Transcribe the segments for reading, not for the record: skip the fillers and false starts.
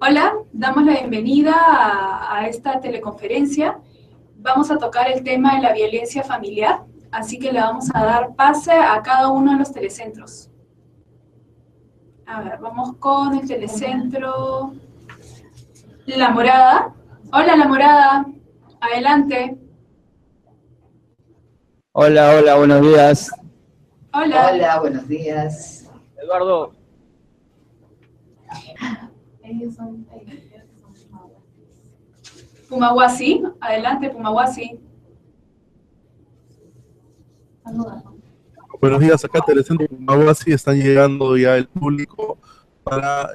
Hola, damos la bienvenida a esta teleconferencia. Vamos a tocar el tema de la violencia familiar, así que le vamos a dar pase a cada uno de los telecentros. A ver, vamos con el telecentro La Morada. Hola, La Morada, adelante. Hola, hola, buenos días. Hola. Hola, buenos días. Eduardo. Ellos son Pumahuasi, adelante Pumahuasi. Buenos días, acá Telecentro Pumahuasi, están llegando ya el público para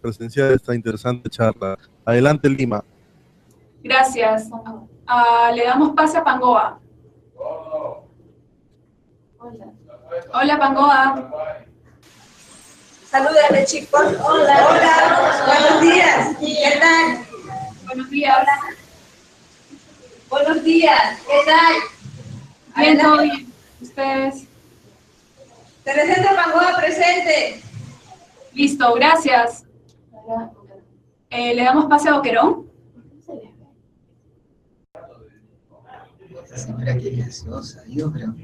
presenciar esta interesante charla. Adelante, Lima. Gracias. Le damos pase a Pangoa. Hola, Pangoa. Salúdame, chicos. Hola. Hola. Buenos días. ¿Qué tal? Buenos días. Buenos días. ¿Qué tal? Bien, todo bien. ¿Ustedes? Telecentro Pangoa presente. Listo, gracias. Le damos pase a Boquerón. Esta señora que es graciosa, digo, pero...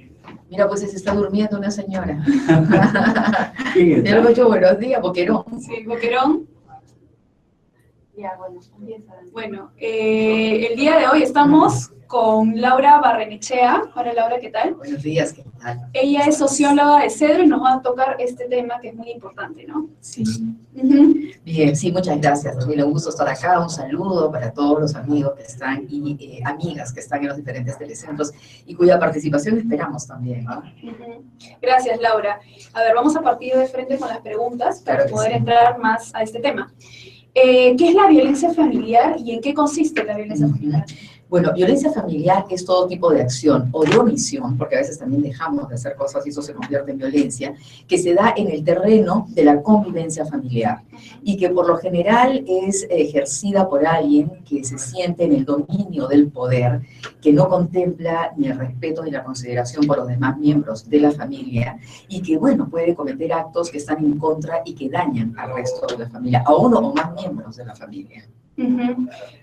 Mira, pues se está durmiendo una señora. Le dicho buenos días, Boquerón. Sí, Boquerón. Ya, bueno, empieza. Bueno, el día de hoy estamos con Laura Barrenechea. Hola, Laura, ¿qué tal? Buenos días, ¿qué tal? Ella es socióloga de CEDRO y nos va a tocar este tema que es muy importante, ¿no? Sí. Bien, sí, muchas gracias. También un gusto estar acá. Un saludo para todos los amigos que están y amigas que están en los diferentes telecentros y cuya participación esperamos también, ¿no? Gracias, Laura. A ver, vamos a partir de frente con las preguntas para Claro que poder sí. entrar más a este tema. ¿Qué es la violencia familiar y en qué consiste la violencia familiar? Bueno, violencia familiar es todo tipo de acción o de omisión, porque a veces también dejamos de hacer cosas y eso se convierte en violencia, que se da en el terreno de la convivencia familiar y que por lo general es ejercida por alguien que se siente en el dominio del poder, que no contempla ni el respeto ni la consideración por los demás miembros de la familia y que, bueno, puede cometer actos que están en contra y que dañan al resto de la familia, a uno o más miembros de la familia.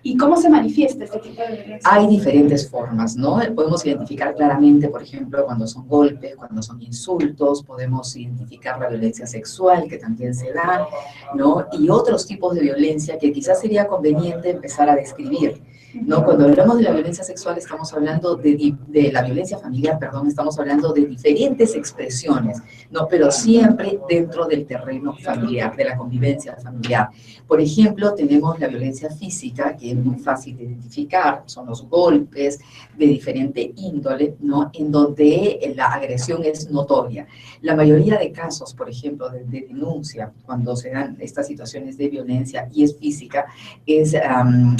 ¿Y cómo se manifiesta este tipo de violencia? Hay diferentes formas, ¿no? Podemos identificar claramente, por ejemplo, cuando son golpes, cuando son insultos, podemos identificar la violencia sexual, que también se da, ¿no? Y otros tipos de violencia que quizás sería conveniente empezar a describir, ¿no? Cuando hablamos de la violencia sexual estamos hablando de la violencia familiar, perdón, estamos hablando de diferentes expresiones, ¿no? Pero siempre dentro del terreno familiar, de la convivencia familiar. Por ejemplo, tenemos la violencia física, que es muy fácil de identificar, son los golpes de diferente índole, ¿no? En donde la agresión es notoria. La mayoría de casos, por ejemplo, de denuncia, cuando se dan estas situaciones de violencia y es física, es,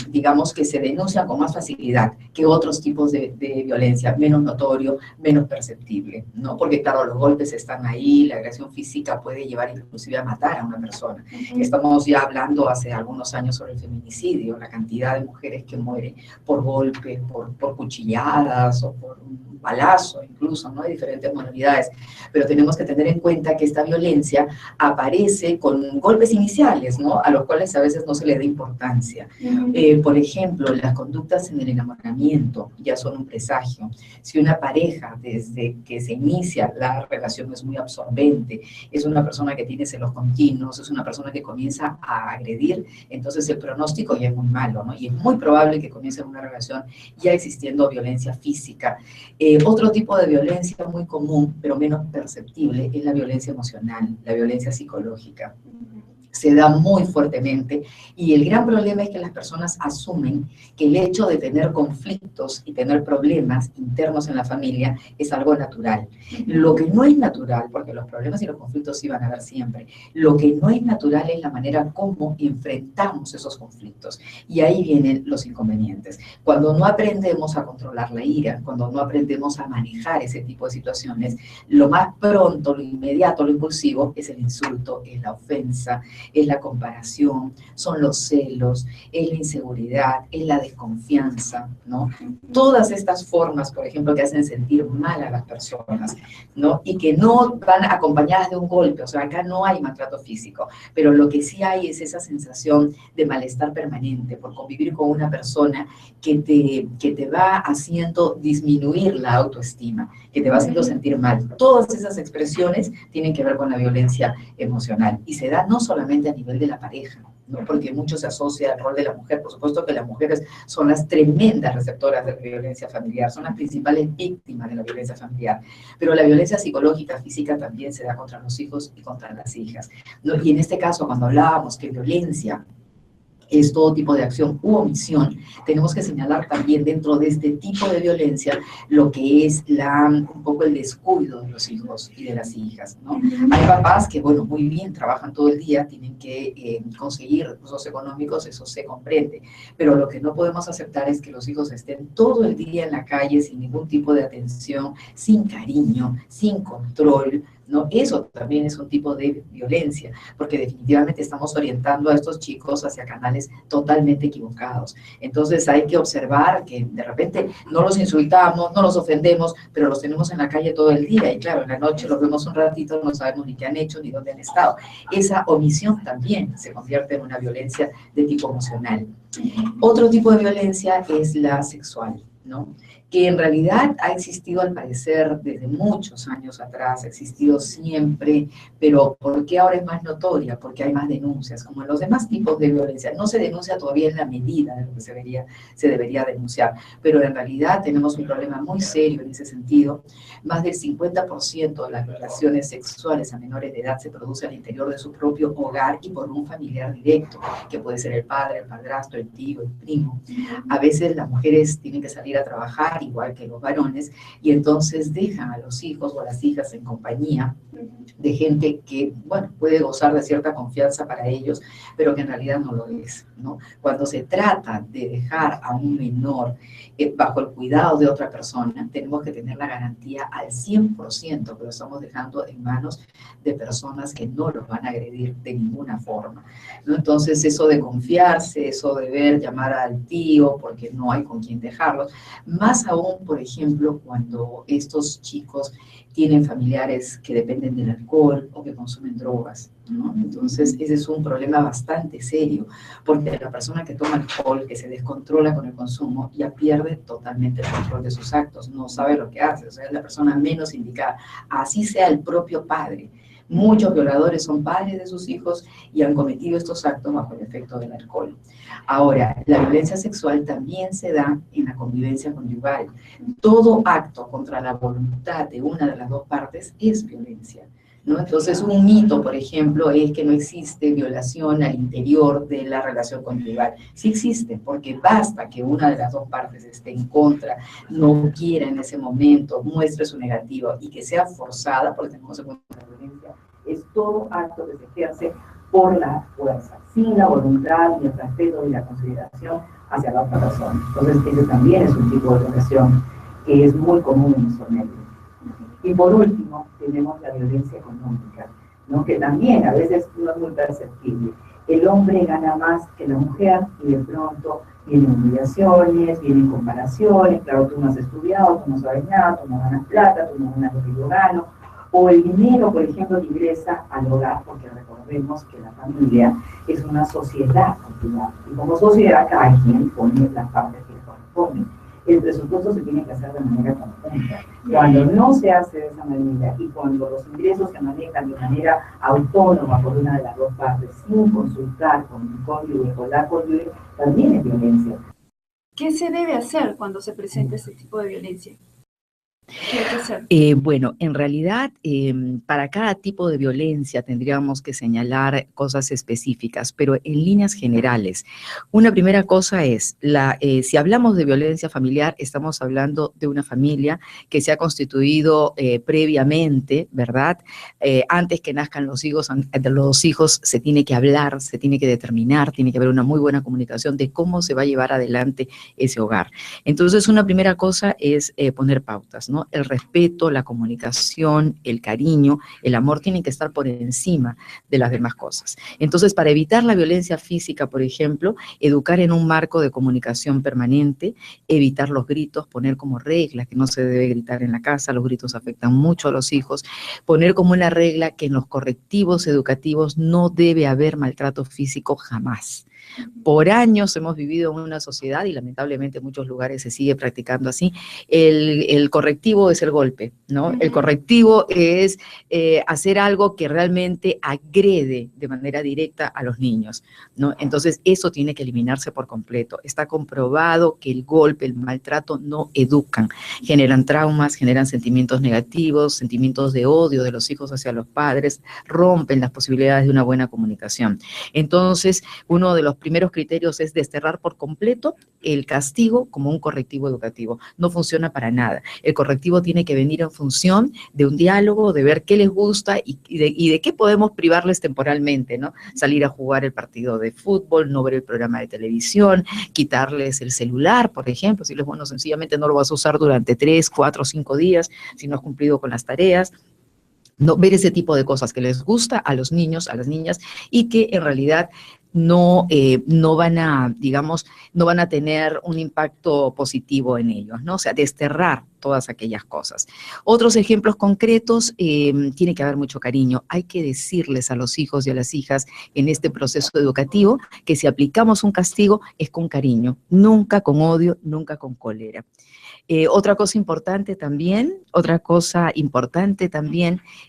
digamos, que se denuncia con más facilidad que otros tipos de violencia, menos notorio, menos perceptible, ¿no? Porque, claro, los golpes están ahí, la agresión física puede llevar inclusive a matar a una persona. Estamos ya hablando hace algunos años sobre el feminicidio, la cantidad de mujeres que mueren por golpes, por cuchilladas o por un balazo incluso, ¿no? Hay diferentes modalidades, pero tenemos que tener en cuenta que esta violencia aparece con golpes iniciales, ¿no? A los cuales a veces no se le da importancia. Por ejemplo, las conductas en el enamoramiento ya son un presagio. Si una pareja desde que se inicia la relación es muy absorbente, es una persona que tiene celos continuos, es una persona que comienza a agredir, entonces el pronóstico ya es muy malo, ¿no? Y es muy probable que comience una relación ya existiendo violencia física. Otro tipo de violencia muy común, pero menos perceptible, es la violencia emocional, la violencia psicológica. Se da muy fuertemente y el gran problema es que las personas asumen que el hecho de tener conflictos y tener problemas internos en la familia es algo natural. Lo que no es natural, porque los problemas y los conflictos sí van a haber siempre, lo que no es natural es la manera como enfrentamos esos conflictos y ahí vienen los inconvenientes. Cuando no aprendemos a controlar la ira, cuando no aprendemos a manejar ese tipo de situaciones, lo más pronto, lo inmediato, lo impulsivo es el insulto, es la ofensa, es la comparación, son los celos, es la inseguridad, es la desconfianza, ¿no? Todas estas formas, por ejemplo, que hacen sentir mal a las personas, ¿no? Y que no van acompañadas de un golpe, o sea, acá no hay maltrato físico, pero lo que sí hay es esa sensación de malestar permanente por convivir con una persona que te va haciendo disminuir la autoestima, que te va haciendo sentir mal. Todas esas expresiones tienen que ver con la violencia emocional y se da no solamente a nivel de la pareja, ¿no? Porque mucho se asocia al rol de la mujer. Por supuesto que las mujeres son las tremendas receptoras de la violencia familiar, son las principales víctimas de la violencia familiar, pero la violencia psicológica, física también se da contra los hijos y contra las hijas, ¿no? Y en este caso, cuando hablábamos que violencia es todo tipo de acción u omisión, tenemos que señalar también dentro de este tipo de violencia lo que es un poco el descuido de los hijos y de las hijas, ¿no? Hay papás que, bueno, muy bien, trabajan todo el día, tienen que conseguir recursos económicos, eso se comprende, pero lo que no podemos aceptar es que los hijos estén todo el día en la calle sin ningún tipo de atención, sin cariño, sin control, ¿no? Eso también es un tipo de violencia, porque definitivamente estamos orientando a estos chicos hacia canales totalmente equivocados. Entonces hay que observar que de repente no los insultamos, no los ofendemos, pero los tenemos en la calle todo el día y claro, en la noche los vemos un ratito, no sabemos ni qué han hecho ni dónde han estado. Esa omisión también se convierte en una violencia de tipo emocional. Otro tipo de violencia es la sexual, ¿no? Que en realidad ha existido al parecer desde muchos años atrás, ha existido siempre, pero ¿por qué ahora es más notoria? Porque hay más denuncias, como en los demás tipos de violencia. No se denuncia todavía en la medida de lo que se debería denunciar, pero en realidad tenemos un problema muy serio en ese sentido. Más del 50% de las violaciones sexuales a menores de edad se produce al interior de su propio hogar y por un familiar directo, que puede ser el padre, el padrastro, el tío, el primo. A veces las mujeres tienen que salir a trabajar igual que los varones, y entonces dejan a los hijos o a las hijas en compañía de gente que, bueno, puede gozar de cierta confianza para ellos, pero que en realidad no lo es, ¿no? Cuando se trata de dejar a un menor bajo el cuidado de otra persona, tenemos que tener la garantía al 100% que lo estamos dejando en manos de personas que no los van a agredir de ninguna forma, ¿no? Entonces, eso de confiarse, eso de llamar al tío porque no hay con quién dejarlos, más aún, por ejemplo, cuando estos chicos tienen familiares que dependen del alcohol o que consumen drogas, ¿no? Entonces, ese es un problema bastante serio, porque la persona que toma alcohol, que se descontrola con el consumo, ya pierde totalmente el control de sus actos, no sabe lo que hace, o sea, es la persona menos indicada, así sea el propio padre. Muchos violadores son padres de sus hijos y han cometido estos actos bajo el efecto del alcohol. Ahora, la violencia sexual también se da en la convivencia conyugal. Todo acto contra la voluntad de una de las dos partes es violencia, ¿no? Entonces, un mito, por ejemplo, es que no existe violación al interior de la relación conyugal. Sí existe, porque basta que una de las dos partes esté en contra, no quiera en ese momento, muestre su negativo y que sea forzada, porque tenemos en cuenta la violencia, es todo acto que se ejerce por la fuerza, sin la voluntad, ni el respeto, ni la consideración hacia la otra persona. Entonces, ese también es un tipo de violación que es muy común en nuestro medio. Y por último, tenemos la violencia económica, ¿no? Que también a veces no es muy perceptible. El hombre gana más que la mujer y de pronto vienen humillaciones, vienen comparaciones, claro, tú no has estudiado, tú no sabes nada, tú no ganas plata, tú no ganas lo que yo gano, o el dinero, por ejemplo, ingresa al hogar, porque recordemos que la familia es una sociedad cultural, y como sociedad cada quien pone las partes que le corresponden. El presupuesto se tiene que hacer de manera conjunta. Cuando no se hace de esa manera y cuando los ingresos se manejan de manera autónoma por una de las dos partes, sin consultar con el cónyuge o la cónyuge, también es violencia. ¿Qué se debe hacer cuando se presenta este tipo de violencia? ¿Qué hay que hacer? Bueno, en realidad, para cada tipo de violencia tendríamos que señalar cosas específicas, pero en líneas generales, una primera cosa es, si hablamos de violencia familiar, estamos hablando de una familia que se ha constituido previamente, ¿verdad? Antes que nazcan los hijos se tiene que hablar, se tiene que determinar, tiene que haber una muy buena comunicación de cómo se va a llevar adelante ese hogar. Entonces, una primera cosa es poner pautas, ¿no? El respeto, la comunicación, el cariño, el amor tienen que estar por encima de las demás cosas. Entonces, para evitar la violencia física, por ejemplo, educar en un marco de comunicación permanente, evitar los gritos, poner como regla que no se debe gritar en la casa, los gritos afectan mucho a los hijos, poner como una regla que en los correctivos educativos no debe haber maltrato físico jamás. Por años hemos vivido en una sociedad, y lamentablemente en muchos lugares se sigue practicando así, el correctivo es el golpe, ¿no? El correctivo es hacer algo que realmente agrede de manera directa a los niños, ¿no? Entonces eso tiene que eliminarse por completo. Está comprobado que el golpe, el maltrato no educan, generan traumas, generan sentimientos negativos, sentimientos de odio de los hijos hacia los padres, rompen las posibilidades de una buena comunicación. Entonces, uno de los primeros criterios es desterrar por completo el castigo como un correctivo educativo. No funciona para nada. El correctivo tiene que venir en función de un diálogo, de ver qué les gusta y de qué podemos privarles temporalmente, ¿no? Salir a jugar el partido de fútbol, no ver el programa de televisión, quitarles el celular, por ejemplo, si les bueno, sencillamente no lo vas a usar durante 3, 4, 5 días, si no has cumplido con las tareas. No, ver ese tipo de cosas que les gusta a los niños, a las niñas, y que en realidad no van a, digamos, no van a tener un impacto positivo en ellos, ¿no? O sea, desterrar todas aquellas cosas. Otros ejemplos concretos, tiene que haber mucho cariño. Hay que decirles a los hijos y a las hijas en este proceso educativo que si aplicamos un castigo es con cariño, nunca con odio, nunca con cólera. Otra cosa importante también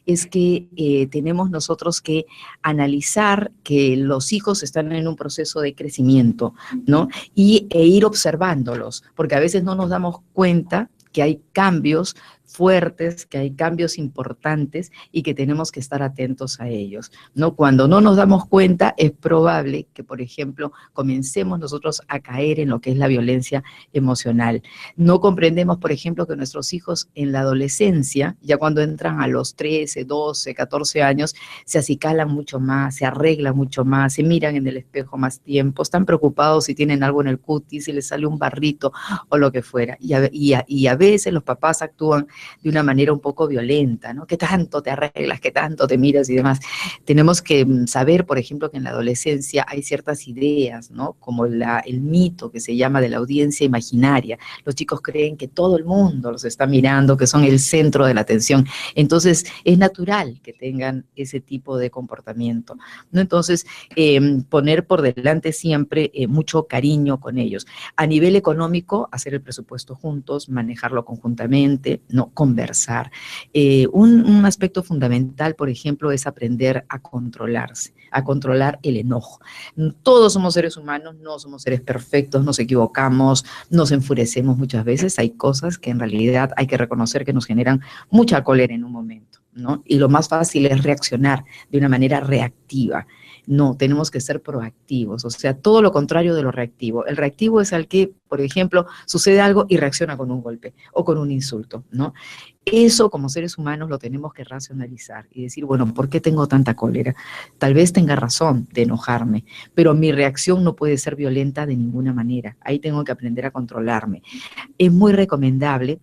es que tenemos nosotros que analizar que los hijos están en un proceso de crecimiento, ¿no? E ir observándolos, porque a veces no nos damos cuenta que hay cambios fuertes, que hay cambios importantes y que tenemos que estar atentos a ellos, ¿no? Cuando no nos damos cuenta, es probable que, por ejemplo, comencemos nosotros a caer en lo que es la violencia emocional. No comprendemos, por ejemplo, que nuestros hijos en la adolescencia, ya cuando entran a los 13, 12, 14 años, se acicalan mucho más, se arreglan mucho más, se miran en el espejo más tiempo, están preocupados si tienen algo en el cutis, si les sale un barrito o lo que fuera. Y a veces los papás actúan de una manera un poco violenta, ¿no? ¿Qué tanto te arreglas? ¿Qué tanto te miras y demás? Tenemos que saber, por ejemplo, que en la adolescencia hay ciertas ideas, ¿no? Como el mito que se llama de la audiencia imaginaria. Los chicos creen que todo el mundo los está mirando, que son el centro de la atención. Entonces, es natural que tengan ese tipo de comportamiento, ¿no? Entonces, poner por delante siempre mucho cariño con ellos. A nivel económico, hacer el presupuesto juntos, manejarlo conjuntamente, ¿no? Conversar. Un aspecto fundamental, por ejemplo, es aprender a controlarse, a controlar el enojo. Todos somos seres humanos, no somos seres perfectos, nos equivocamos, nos enfurecemos muchas veces, hay cosas que en realidad hay que reconocer que nos generan mucha cólera en un momento, ¿no? Y lo más fácil es reaccionar de una manera reactiva. No, tenemos que ser proactivos, o sea, todo lo contrario de lo reactivo. El reactivo es al que, por ejemplo, sucede algo y reacciona con un golpe o con un insulto, ¿no? Eso como seres humanos lo tenemos que racionalizar y decir, bueno, ¿por qué tengo tanta cólera? Tal vez tenga razón de enojarme, pero mi reacción no puede ser violenta de ninguna manera. Ahí tengo que aprender a controlarme. Es muy recomendable,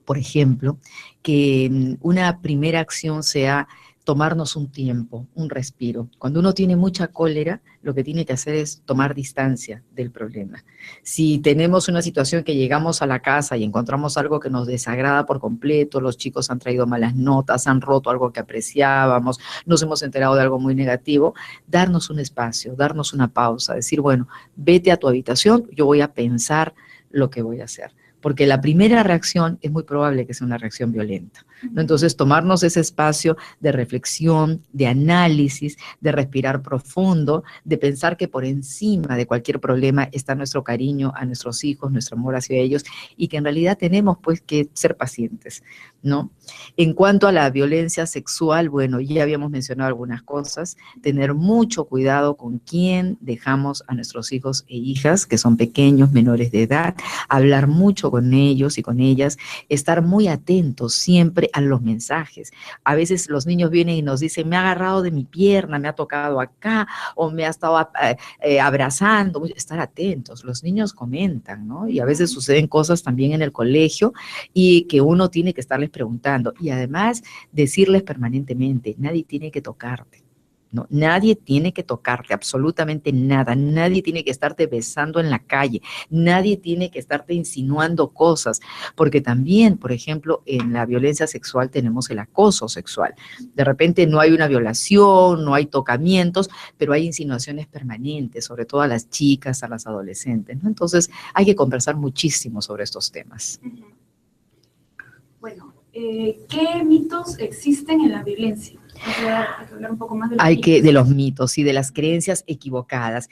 por ejemplo, que una primera acción sea tomarnos un tiempo, un respiro. Cuando uno tiene mucha cólera, lo que tiene que hacer es tomar distancia del problema. Si tenemos una situación que llegamos a la casa y encontramos algo que nos desagrada por completo, los chicos han traído malas notas, han roto algo que apreciábamos, nos hemos enterado de algo muy negativo, darnos un espacio, darnos una pausa, decir, bueno, vete a tu habitación, yo voy a pensar lo que voy a hacer. Porque la primera reacción es muy probable que sea una reacción violenta, ¿no? Entonces, tomarnos ese espacio de reflexión, de análisis, de respirar profundo, de pensar que por encima de cualquier problema está nuestro cariño a nuestros hijos, nuestro amor hacia ellos, y que en realidad tenemos pues que ser pacientes, ¿no? En cuanto a la violencia sexual, bueno, ya habíamos mencionado algunas cosas, tener mucho cuidado con quién dejamos a nuestros hijos e hijas, que son pequeños, menores de edad, hablar mucho mucho con ellos y con ellas, estar muy atentos siempre a los mensajes. A veces los niños vienen y nos dicen, me ha agarrado de mi pierna, me ha tocado acá, o me ha estado abrazando. Estar atentos, los niños comentan, ¿no? Y a veces suceden cosas también en el colegio y que uno tiene que estarles preguntando. Y además decirles permanentemente, nadie tiene que tocarte. No, nadie tiene que tocarte, absolutamente nada. Nadie tiene que estarte besando en la calle. Nadie tiene que estarte insinuando cosas. Porque también, por ejemplo, en la violencia sexual tenemos el acoso sexual. De repente no hay una violación, no hay tocamientos, pero hay insinuaciones permanentes, sobre todo a las chicas, a las adolescentes, ¿no? Entonces hay que conversar muchísimo sobre estos temas. Bueno, ¿qué mitos existen en la violencia? Hay que hablar un poco más de los mitos. De los mitos y de las creencias equivocadas.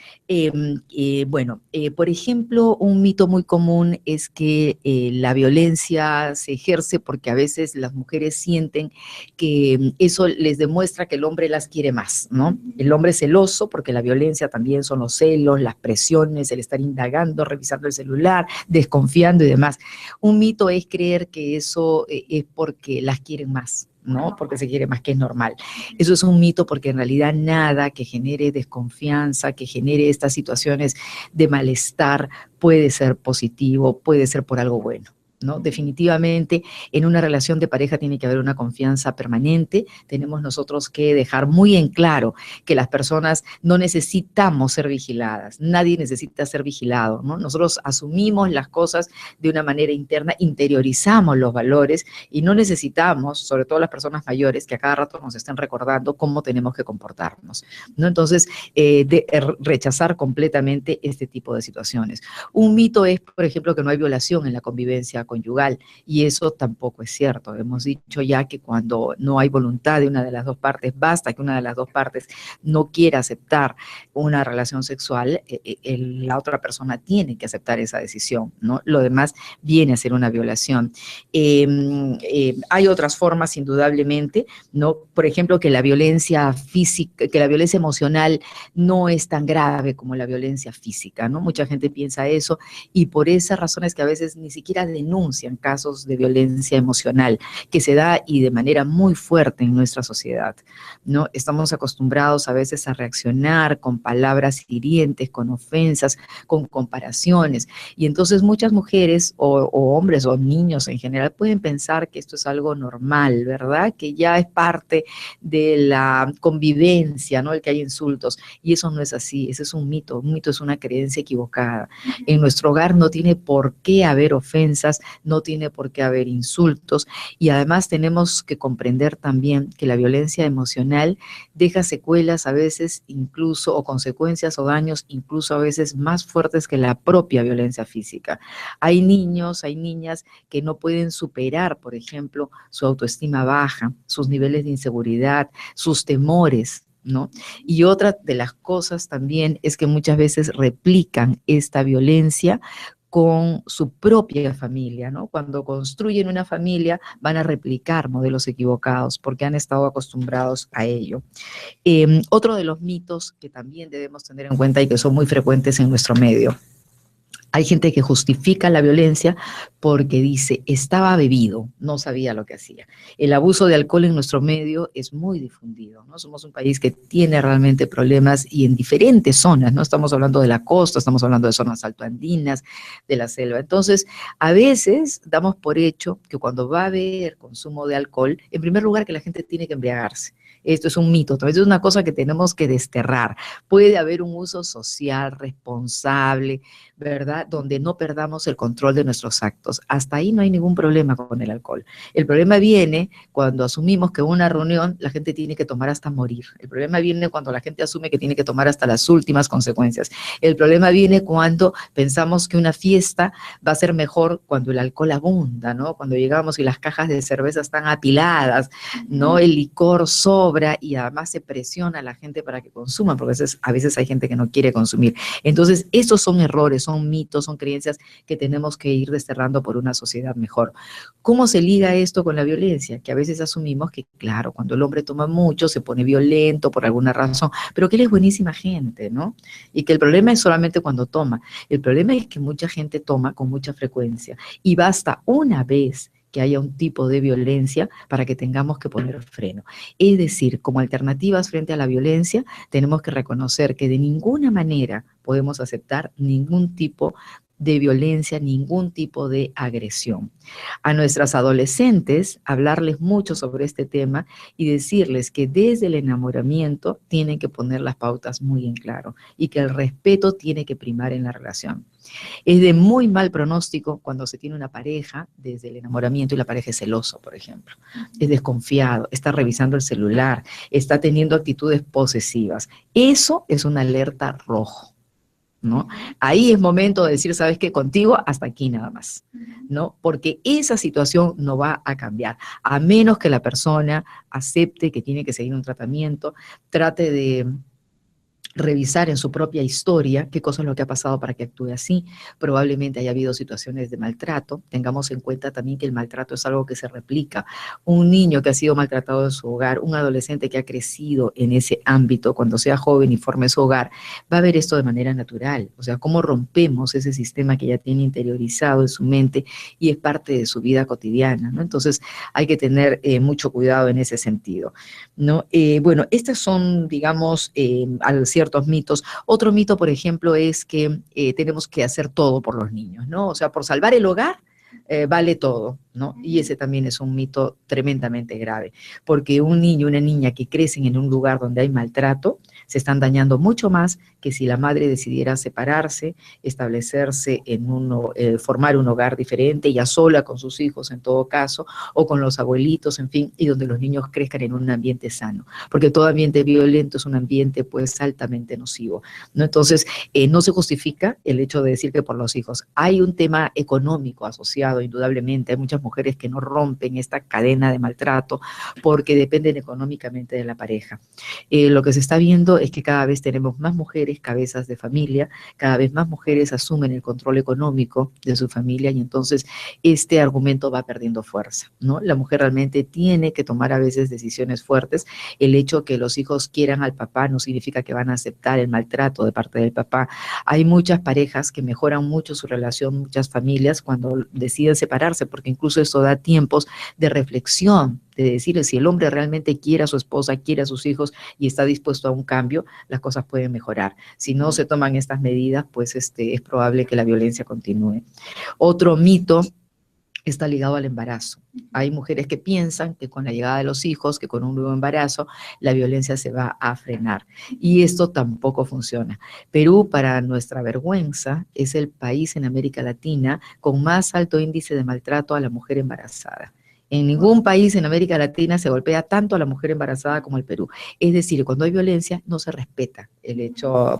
Por ejemplo, un mito muy común es que la violencia se ejerce porque a veces las mujeres sienten que eso les demuestra que el hombre las quiere más, ¿no? El hombre es celoso porque la violencia también son los celos, las presiones, el estar indagando, revisando el celular, desconfiando y demás. Un mito es creer que eso es porque las quieren más, ¿no? Porque se quiere más, que es normal. Eso es un mito porque en realidad nada que genere desconfianza, que genere estas situaciones de malestar puede ser positivo, puede ser por algo bueno, ¿no? Definitivamente en una relación de pareja tiene que haber una confianza permanente. Tenemos nosotros que dejar muy en claro que las personas no necesitamos ser vigiladas, nadie necesita ser vigilado, ¿no? Nosotros asumimos las cosas de una manera interna, interiorizamos los valores y no necesitamos, sobre todo las personas mayores, que a cada rato nos estén recordando cómo tenemos que comportarnos, ¿no? Entonces, rechazar completamente este tipo de situaciones. Un mito es, por ejemplo, que no hay violación en la convivencia conyugal, y eso tampoco es cierto. Hemos dicho ya que cuando no hay voluntad de una de las dos partes, basta que una de las dos partes no quiera aceptar una relación sexual, la otra persona tiene que aceptar esa decisión, ¿no? Lo demás viene a ser una violación. Hay otras formas, indudablemente, ¿no? Por ejemplo, que la violencia física, que la violencia emocional no es tan grave como la violencia física, ¿no? Mucha gente piensa eso, y por esas razones que a veces ni siquiera denuncian casos de violencia emocional que se da y de manera muy fuerte en nuestra sociedad, ¿no? Estamos acostumbrados a veces a reaccionar con palabras hirientes, con ofensas, con comparaciones, y entonces muchas mujeres o hombres o niños en general pueden pensar que esto es algo normal, ¿verdad? Que ya es parte de la convivencia, ¿no? El que hay insultos, y eso no es así. Ese es un mito es una creencia equivocada. En nuestro hogar no tiene por qué haber ofensas, no tiene por qué haber insultos, y además tenemos que comprender también que la violencia emocional deja secuelas a veces incluso, o consecuencias o daños incluso a veces más fuertes que la propia violencia física. Hay niños, hay niñas que no pueden superar, por ejemplo, su autoestima baja, sus niveles de inseguridad, sus temores, ¿no? Y otra de las cosas también es que muchas veces replican esta violencia con su propia familia, ¿no? Cuando construyen una familia van a replicar modelos equivocados porque han estado acostumbrados a ello. Otro de los mitos que también debemos tener en cuenta y que son muy frecuentes en nuestro medio: hay gente que justifica la violencia porque dice, estaba bebido, no sabía lo que hacía. El abuso de alcohol en nuestro medio es muy difundido, ¿no? Somos un país que tiene realmente problemas, y en diferentes zonas, ¿no? Estamos hablando de la costa, estamos hablando de zonas altoandinas, de la selva. Entonces, a veces damos por hecho que cuando va a haber consumo de alcohol, en primer lugar, que la gente tiene que embriagarse. Esto es un mito, tal vez es una cosa que tenemos que desterrar. Puede haber un uso social, responsable, ¿verdad? Donde no perdamos el control de nuestros actos. Hasta ahí no hay ningún problema con el alcohol. El problema viene cuando asumimos que una reunión la gente tiene que tomar hasta morir. El problema viene cuando la gente asume que tiene que tomar hasta las últimas consecuencias. El problema viene cuando pensamos que una fiesta va a ser mejor cuando el alcohol abunda, ¿no? Cuando llegamos y las cajas de cerveza están apiladas, ¿no? El licor sobra y además se presiona a la gente para que consuma, porque a veces hay gente que no quiere consumir. Entonces, estos son errores, son mitos mitos, son creencias que tenemos que ir desterrando por una sociedad mejor. ¿Cómo se liga esto con la violencia? Que a veces asumimos que, claro, cuando el hombre toma mucho, se pone violento por alguna razón, pero que él es buenísima gente, ¿no? Y que el problema es solamente cuando toma. El problema es que mucha gente toma con mucha frecuencia y basta una vez que haya un tipo de violencia para que tengamos que poner freno. Es decir, como alternativas frente a la violencia, tenemos que reconocer que de ninguna manera podemos aceptar ningún tipo de violencia, ningún tipo de agresión. A nuestras adolescentes, hablarles mucho sobre este tema y decirles que desde el enamoramiento tienen que poner las pautas muy en claro y que el respeto tiene que primar en la relación. Es de muy mal pronóstico cuando se tiene una pareja desde el enamoramiento y la pareja es celoso, por ejemplo. Es desconfiado, está revisando el celular, está teniendo actitudes posesivas. Eso es una alerta rojo, ¿no? Ahí es momento de decir, ¿sabes qué? Contigo hasta aquí nada más, ¿no? Porque esa situación no va a cambiar, a menos que la persona acepte que tiene que seguir un tratamiento, trate de revisar en su propia historia qué cosa es lo que ha pasado para que actúe así. Probablemente haya habido situaciones de maltrato. Tengamos en cuenta también que el maltrato es algo que se replica. Un niño que ha sido maltratado en su hogar, un adolescente que ha crecido en ese ámbito, cuando sea joven y forme su hogar, va a ver esto de manera natural. O sea, cómo rompemos ese sistema que ya tiene interiorizado en su mente y es parte de su vida cotidiana, ¿no? Entonces hay que tener mucho cuidado en ese sentido, ¿no? Bueno, estas son, digamos, al ciertos mitos. Otro mito, por ejemplo, es que tenemos que hacer todo por los niños, ¿no? O sea, por salvar el hogar, vale todo, ¿no? Y ese también es un mito tremendamente grave, porque un niño, una niña que crecen en un lugar donde hay maltrato, se están dañando mucho más que si la madre decidiera separarse, establecerse en formar un hogar diferente, ya sola con sus hijos en todo caso, o con los abuelitos, en fin, y donde los niños crezcan en un ambiente sano, porque todo ambiente violento es un ambiente pues altamente nocivo, ¿no? Entonces, no se justifica el hecho de decir que por los hijos. Hay un tema económico asociado, indudablemente, hay muchas mujeres que no rompen esta cadena de maltrato porque dependen económicamente de la pareja. Lo que se está viendo es que cada vez tenemos más mujeres cabezas de familia, cada vez más mujeres asumen el control económico de su familia y entonces este argumento va perdiendo fuerza, ¿no? La mujer realmente tiene que tomar a veces decisiones fuertes. El hecho que los hijos quieran al papá no significa que van a aceptar el maltrato de parte del papá. Hay muchas parejas que mejoran mucho su relación, muchas familias cuando deciden separarse, porque incluso esto da tiempos de reflexión, de decirle si el hombre realmente quiere a su esposa, quiere a sus hijos y está dispuesto a un cambio, las cosas pueden mejorar. Si no se toman estas medidas, pues es probable que la violencia continúe. Otro mito está ligado al embarazo. Hay mujeres que piensan que con la llegada de los hijos, que con un nuevo embarazo, la violencia se va a frenar. Y esto tampoco funciona. Perú, para nuestra vergüenza, es el país en América Latina con más alto índice de maltrato a la mujer embarazada. En ningún país en América Latina se golpea tanto a la mujer embarazada como el Perú. Es decir, cuando hay violencia no se respeta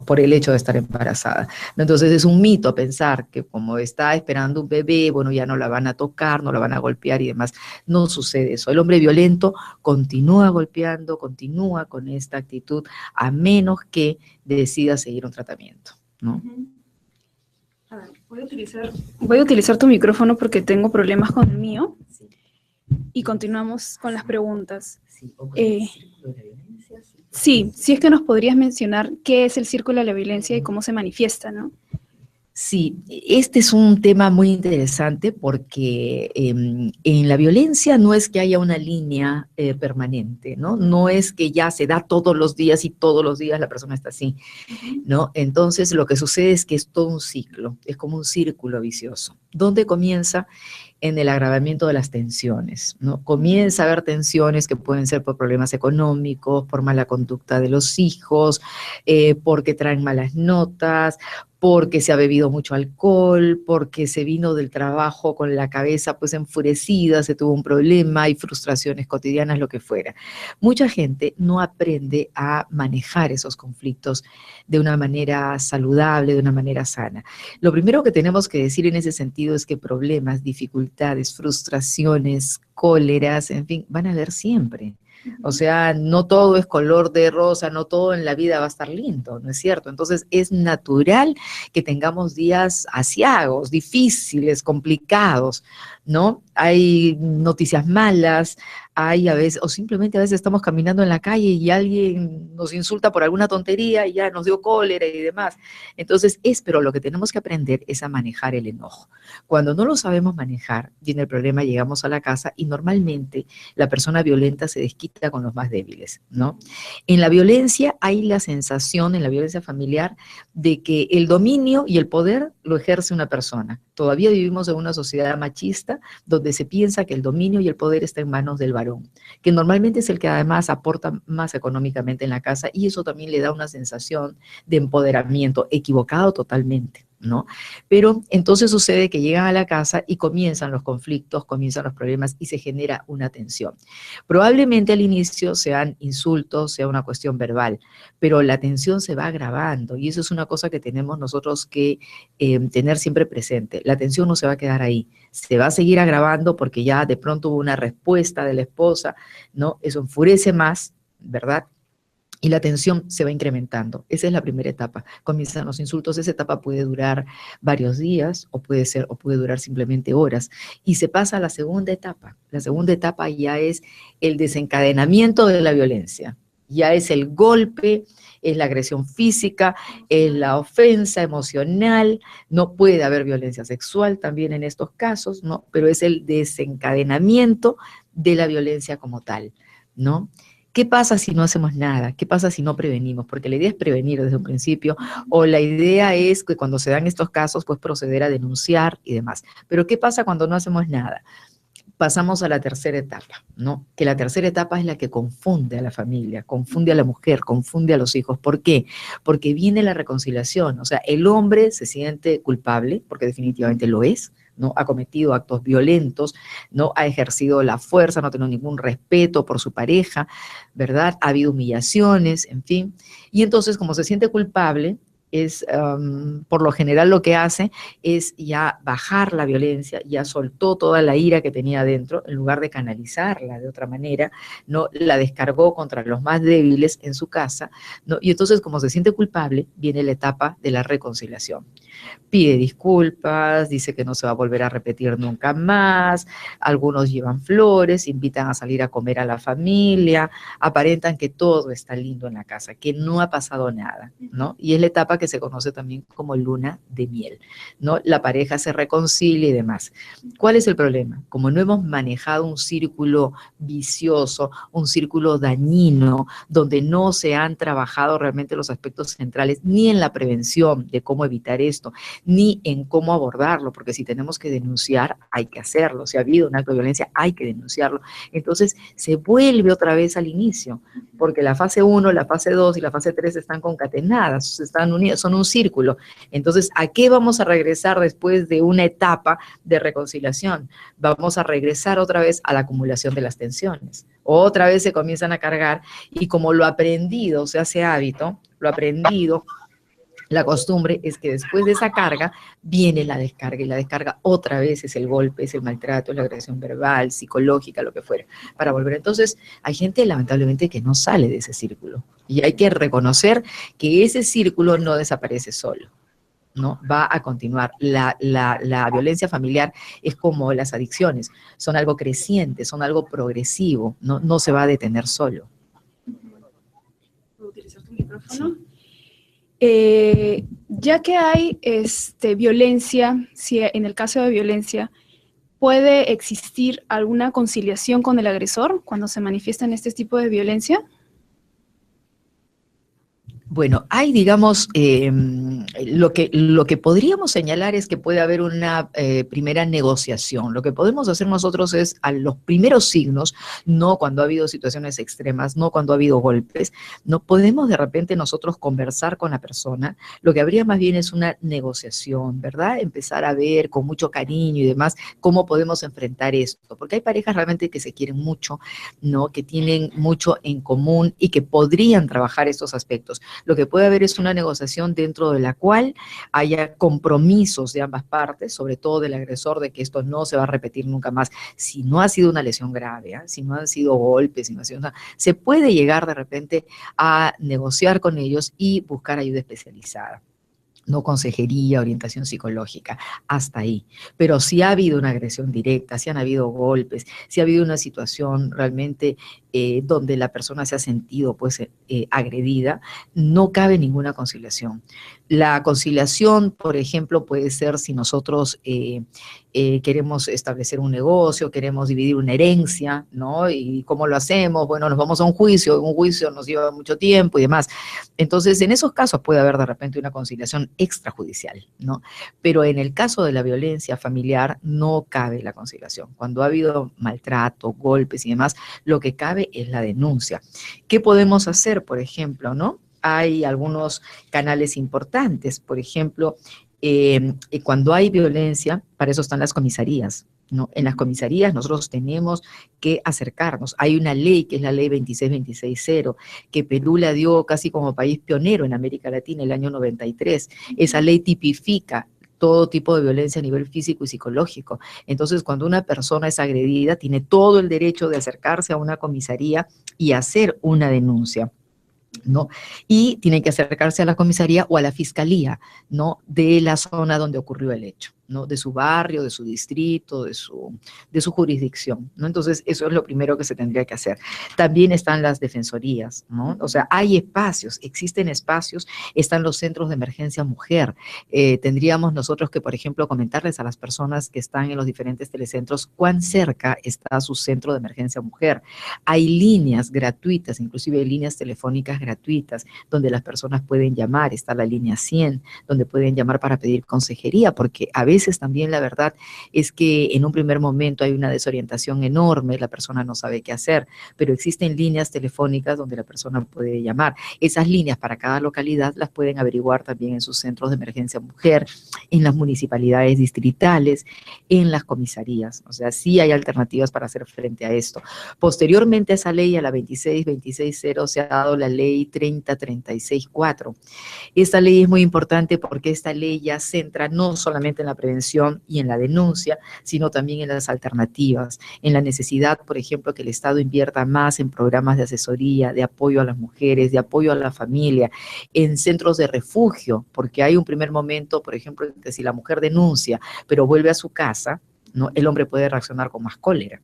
por el hecho de estar embarazada. Entonces es un mito pensar que como está esperando un bebé, bueno, ya no la van a tocar, no la van a golpear y demás. No sucede eso. El hombre violento continúa golpeando, continúa con esta actitud, a menos que decida seguir un tratamiento, ¿no? A ver, voy a utilizar tu micrófono porque tengo problemas con el mío. Sí. Y continuamos con las preguntas. Sí, o con el círculo de la violencia. Sí, si es que nos podrías mencionar qué es el círculo de la violencia y cómo se manifiesta, ¿no? Sí, este es un tema muy interesante porque en la violencia no es que haya una línea permanente, ¿no? No es que ya se da todos los días y todos los días la persona está así, ¿no? Entonces lo que sucede es que es todo un ciclo, es como un círculo vicioso. ¿Dónde comienza? En el agravamiento de las tensiones, ¿no? Comienza a haber tensiones que pueden ser por problemas económicos, por mala conducta de los hijos, porque traen malas notas, porque se ha bebido mucho alcohol, porque se vino del trabajo con la cabeza pues enfurecida, se tuvo un problema, hay frustraciones cotidianas, lo que fuera. Mucha gente no aprende a manejar esos conflictos de una manera saludable, de una manera sana. Lo primero que tenemos que decir en ese sentido es que problemas, dificultades, frustraciones, cóleras, en fin, van a haber siempre. O sea, no todo es color de rosa, no todo en la vida va a estar lindo, ¿no es cierto? Entonces es natural que tengamos días aciagos, difíciles, complicados, ¿no? Hay noticias malas, hay a veces, o simplemente a veces estamos caminando en la calle y alguien nos insulta por alguna tontería y ya nos dio cólera y demás. Entonces pero lo que tenemos que aprender es a manejar el enojo. Cuando no lo sabemos manejar, viene el problema, llegamos a la casa y normalmente la persona violenta se desquita con los más débiles, ¿no? En la violencia hay la sensación, en la violencia familiar, de que el dominio y el poder lo ejerce una persona. Todavía vivimos en una sociedad machista donde se piensa que el dominio y el poder está en manos del varón, que normalmente es el que además aporta más económicamente en la casa, y eso también le da una sensación de empoderamiento, equivocado totalmente, ¿no? Pero entonces sucede que llegan a la casa y comienzan los conflictos, comienzan los problemas y se genera una tensión. Probablemente al inicio sean insultos, sea una cuestión verbal, pero la tensión se va agravando y eso es una cosa que tenemos nosotros que tener siempre presente. La tensión no se va a quedar ahí, se va a seguir agravando porque ya de pronto hubo una respuesta de la esposa, ¿no? Eso enfurece más, ¿verdad? Y la tensión se va incrementando. Esa es la primera etapa. Comienzan los insultos. Esa etapa puede durar varios días o puede durar simplemente horas. Y se pasa a la segunda etapa. La segunda etapa ya es el desencadenamiento de la violencia. Ya es el golpe, es la agresión física, es la ofensa emocional. No puede haber violencia sexual también en estos casos, ¿no? Pero es el desencadenamiento de la violencia como tal, ¿no? ¿Qué pasa si no hacemos nada? ¿Qué pasa si no prevenimos? Porque la idea es prevenir desde un principio, o la idea es que cuando se dan estos casos, pues proceder a denunciar y demás. Pero ¿qué pasa cuando no hacemos nada? Pasamos a la tercera etapa, ¿no? Que la tercera etapa es la que confunde a la familia, confunde a la mujer, confunde a los hijos. ¿Por qué? Porque viene la reconciliación. O sea, el hombre se siente culpable, porque definitivamente lo es, ¿no? Ha cometido actos violentos, no ha ejercido la fuerza, no ha tenido ningún respeto por su pareja, ¿verdad? Ha habido humillaciones, en fin. Y entonces, como se siente culpable, por lo general lo que hace es ya bajar la violencia, ya soltó toda la ira que tenía adentro, en lugar de canalizarla de otra manera, ¿no? La descargó contra los más débiles en su casa, ¿no? Y entonces, como se siente culpable, viene la etapa de la reconciliación. Pide disculpas, dice que no se va a volver a repetir nunca más, algunos llevan flores, invitan a salir a comer a la familia, aparentan que todo está lindo en la casa, que no ha pasado nada, ¿no? Y es la etapa que se conoce también como luna de miel, ¿no? La pareja se reconcilia y demás. ¿Cuál es el problema? Como no hemos manejado un círculo vicioso, un círculo dañino, donde no se han trabajado realmente los aspectos centrales, ni en la prevención de cómo evitar esto, ni en cómo abordarlo, porque si tenemos que denunciar, hay que hacerlo. Si ha habido un acto de violencia, hay que denunciarlo. Entonces, se vuelve otra vez al inicio, porque la fase 1, la fase 2 y la fase 3 están concatenadas, están unidas, son un círculo. Entonces, ¿a qué vamos a regresar después de una etapa de reconciliación? Vamos a regresar otra vez a la acumulación de las tensiones. Otra vez se comienzan a cargar y como lo aprendido se hace hábito, lo aprendido, la costumbre es que después de esa carga viene la descarga, y la descarga otra vez es el golpe, es el maltrato, es la agresión verbal, psicológica, lo que fuera, para volver. Entonces, hay gente lamentablemente que no sale de ese círculo, y hay que reconocer que ese círculo no desaparece solo, ¿no? Va a continuar. La violencia familiar es como las adicciones, son algo creciente, son algo progresivo, no se va a detener solo. ¿Puedo utilizar tu micrófono? Ya que hay violencia, si en el caso de violencia, ¿puede existir alguna conciliación con el agresor cuando se manifiesta en este tipo de violencia? Bueno, hay, digamos, lo que podríamos señalar es que puede haber una primera negociación. Lo que podemos hacer nosotros es, a los primeros signos, no cuando ha habido situaciones extremas, no cuando ha habido golpes, no podemos de repente nosotros conversar con la persona. Lo que habría más bien es una negociación, ¿verdad? Empezar a ver con mucho cariño y demás cómo podemos enfrentar esto. Porque hay parejas realmente que se quieren mucho, ¿no? Que tienen mucho en común y que podrían trabajar estos aspectos. Lo que puede haber es una negociación dentro de la cual haya compromisos de ambas partes, sobre todo del agresor, de que esto no se va a repetir nunca más. Si no ha sido una lesión grave, si no han sido golpes, si no ha sido se puede llegar de repente a negociar con ellos y buscar ayuda especializada. No consejería, orientación psicológica, hasta ahí. Pero si ha habido una agresión directa, si han habido golpes, si ha habido una situación realmente donde la persona se ha sentido pues agredida, no cabe ninguna conciliación. La conciliación, por ejemplo, puede ser si nosotros queremos establecer un negocio, queremos dividir una herencia, ¿no? ¿Y cómo lo hacemos? Bueno, nos vamos a un juicio nos lleva mucho tiempo y demás. Entonces, en esos casos puede haber de repente una conciliación extrajudicial, ¿no? Pero en el caso de la violencia familiar no cabe la conciliación. Cuando ha habido maltrato, golpes y demás, lo que cabe es la denuncia. ¿Qué podemos hacer, por ejemplo, no? Hay algunos canales importantes, por ejemplo, cuando hay violencia, para eso están las comisarías, ¿no? En las comisarías nosotros tenemos que acercarnos. Hay una ley que es la ley 26260, que Perú la dio casi como país pionero en América Latina el año 93. Esa ley tipifica todo tipo de violencia a nivel físico y psicológico. Entonces, cuando una persona es agredida, tiene todo el derecho de acercarse a una comisaría y hacer una denuncia, ¿no? Y tiene que acercarse a la comisaría o a la fiscalía, ¿no? De la zona donde ocurrió el hecho, ¿no? De su barrio, de su distrito, de su jurisdicción, ¿no? Entonces, eso es lo primero que se tendría que hacer. También están las defensorías, ¿no? O sea, hay espacios, existen espacios, están los centros de emergencia mujer. Tendríamos nosotros que, por ejemplo, comentarles a las personas que están en los diferentes telecentros cuán cerca está su centro de emergencia mujer. Hay líneas gratuitas, inclusive hay líneas telefónicas gratuitas, donde las personas pueden llamar. Está la línea 100, donde pueden llamar para pedir consejería, porque a veces también la verdad es que en un primer momento hay una desorientación enorme, la persona no sabe qué hacer, pero existen líneas telefónicas donde la persona puede llamar. Esas líneas para cada localidad las pueden averiguar también en sus centros de emergencia mujer, en las municipalidades distritales, en las comisarías. O sea, sí hay alternativas para hacer frente a esto. Posteriormente a esa ley, a la 26260, se ha dado la ley 30364. Esta ley es muy importante porque esta ley ya centra no solamente en la prevención y en la denuncia, sino también en las alternativas, en la necesidad, por ejemplo, que el Estado invierta más en programas de asesoría, de apoyo a las mujeres, de apoyo a la familia, en centros de refugio, porque hay un primer momento, por ejemplo, que si la mujer denuncia, pero vuelve a su casa, ¿no? El hombre puede reaccionar con más cólera.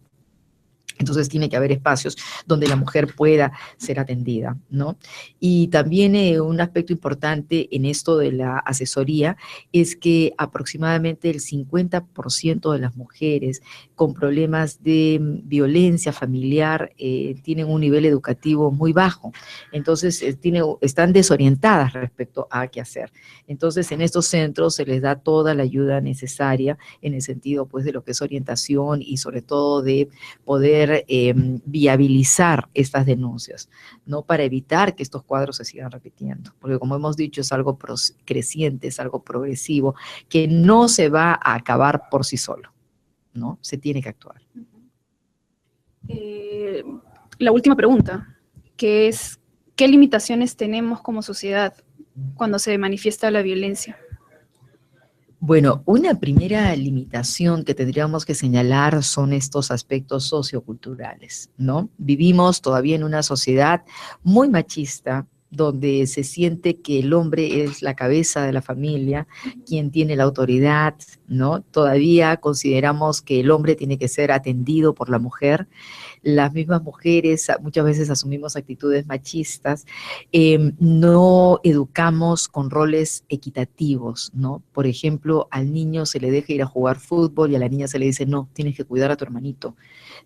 Entonces tiene que haber espacios donde la mujer pueda ser atendida, ¿no? Y también un aspecto importante en esto de la asesoría es que aproximadamente el 50% de las mujeres con problemas de violencia familiar tienen un nivel educativo muy bajo. Entonces están desorientadas respecto a qué hacer. Entonces en estos centros se les da toda la ayuda necesaria en el sentido pues de lo que es orientación y sobre todo de poder viabilizar estas denuncias, ¿no? Para evitar que estos cuadros se sigan repitiendo, porque como hemos dicho es algo creciente, es algo progresivo, que no se va a acabar por sí solo, ¿no? Se tiene que actuar. La última pregunta, que es, ¿qué limitaciones tenemos como sociedad cuando se manifiesta la violencia? Bueno, una primera limitación que tendríamos que señalar son estos aspectos socioculturales, ¿no? Vivimos todavía en una sociedad muy machista, donde se siente que el hombre es la cabeza de la familia, quien tiene la autoridad, ¿no? Todavía consideramos que el hombre tiene que ser atendido por la mujer. Las mismas mujeres muchas veces asumimos actitudes machistas, no educamos con roles equitativos, ¿no? Por ejemplo, al niño se le deja ir a jugar fútbol y a la niña se le dice, no, tienes que cuidar a tu hermanito,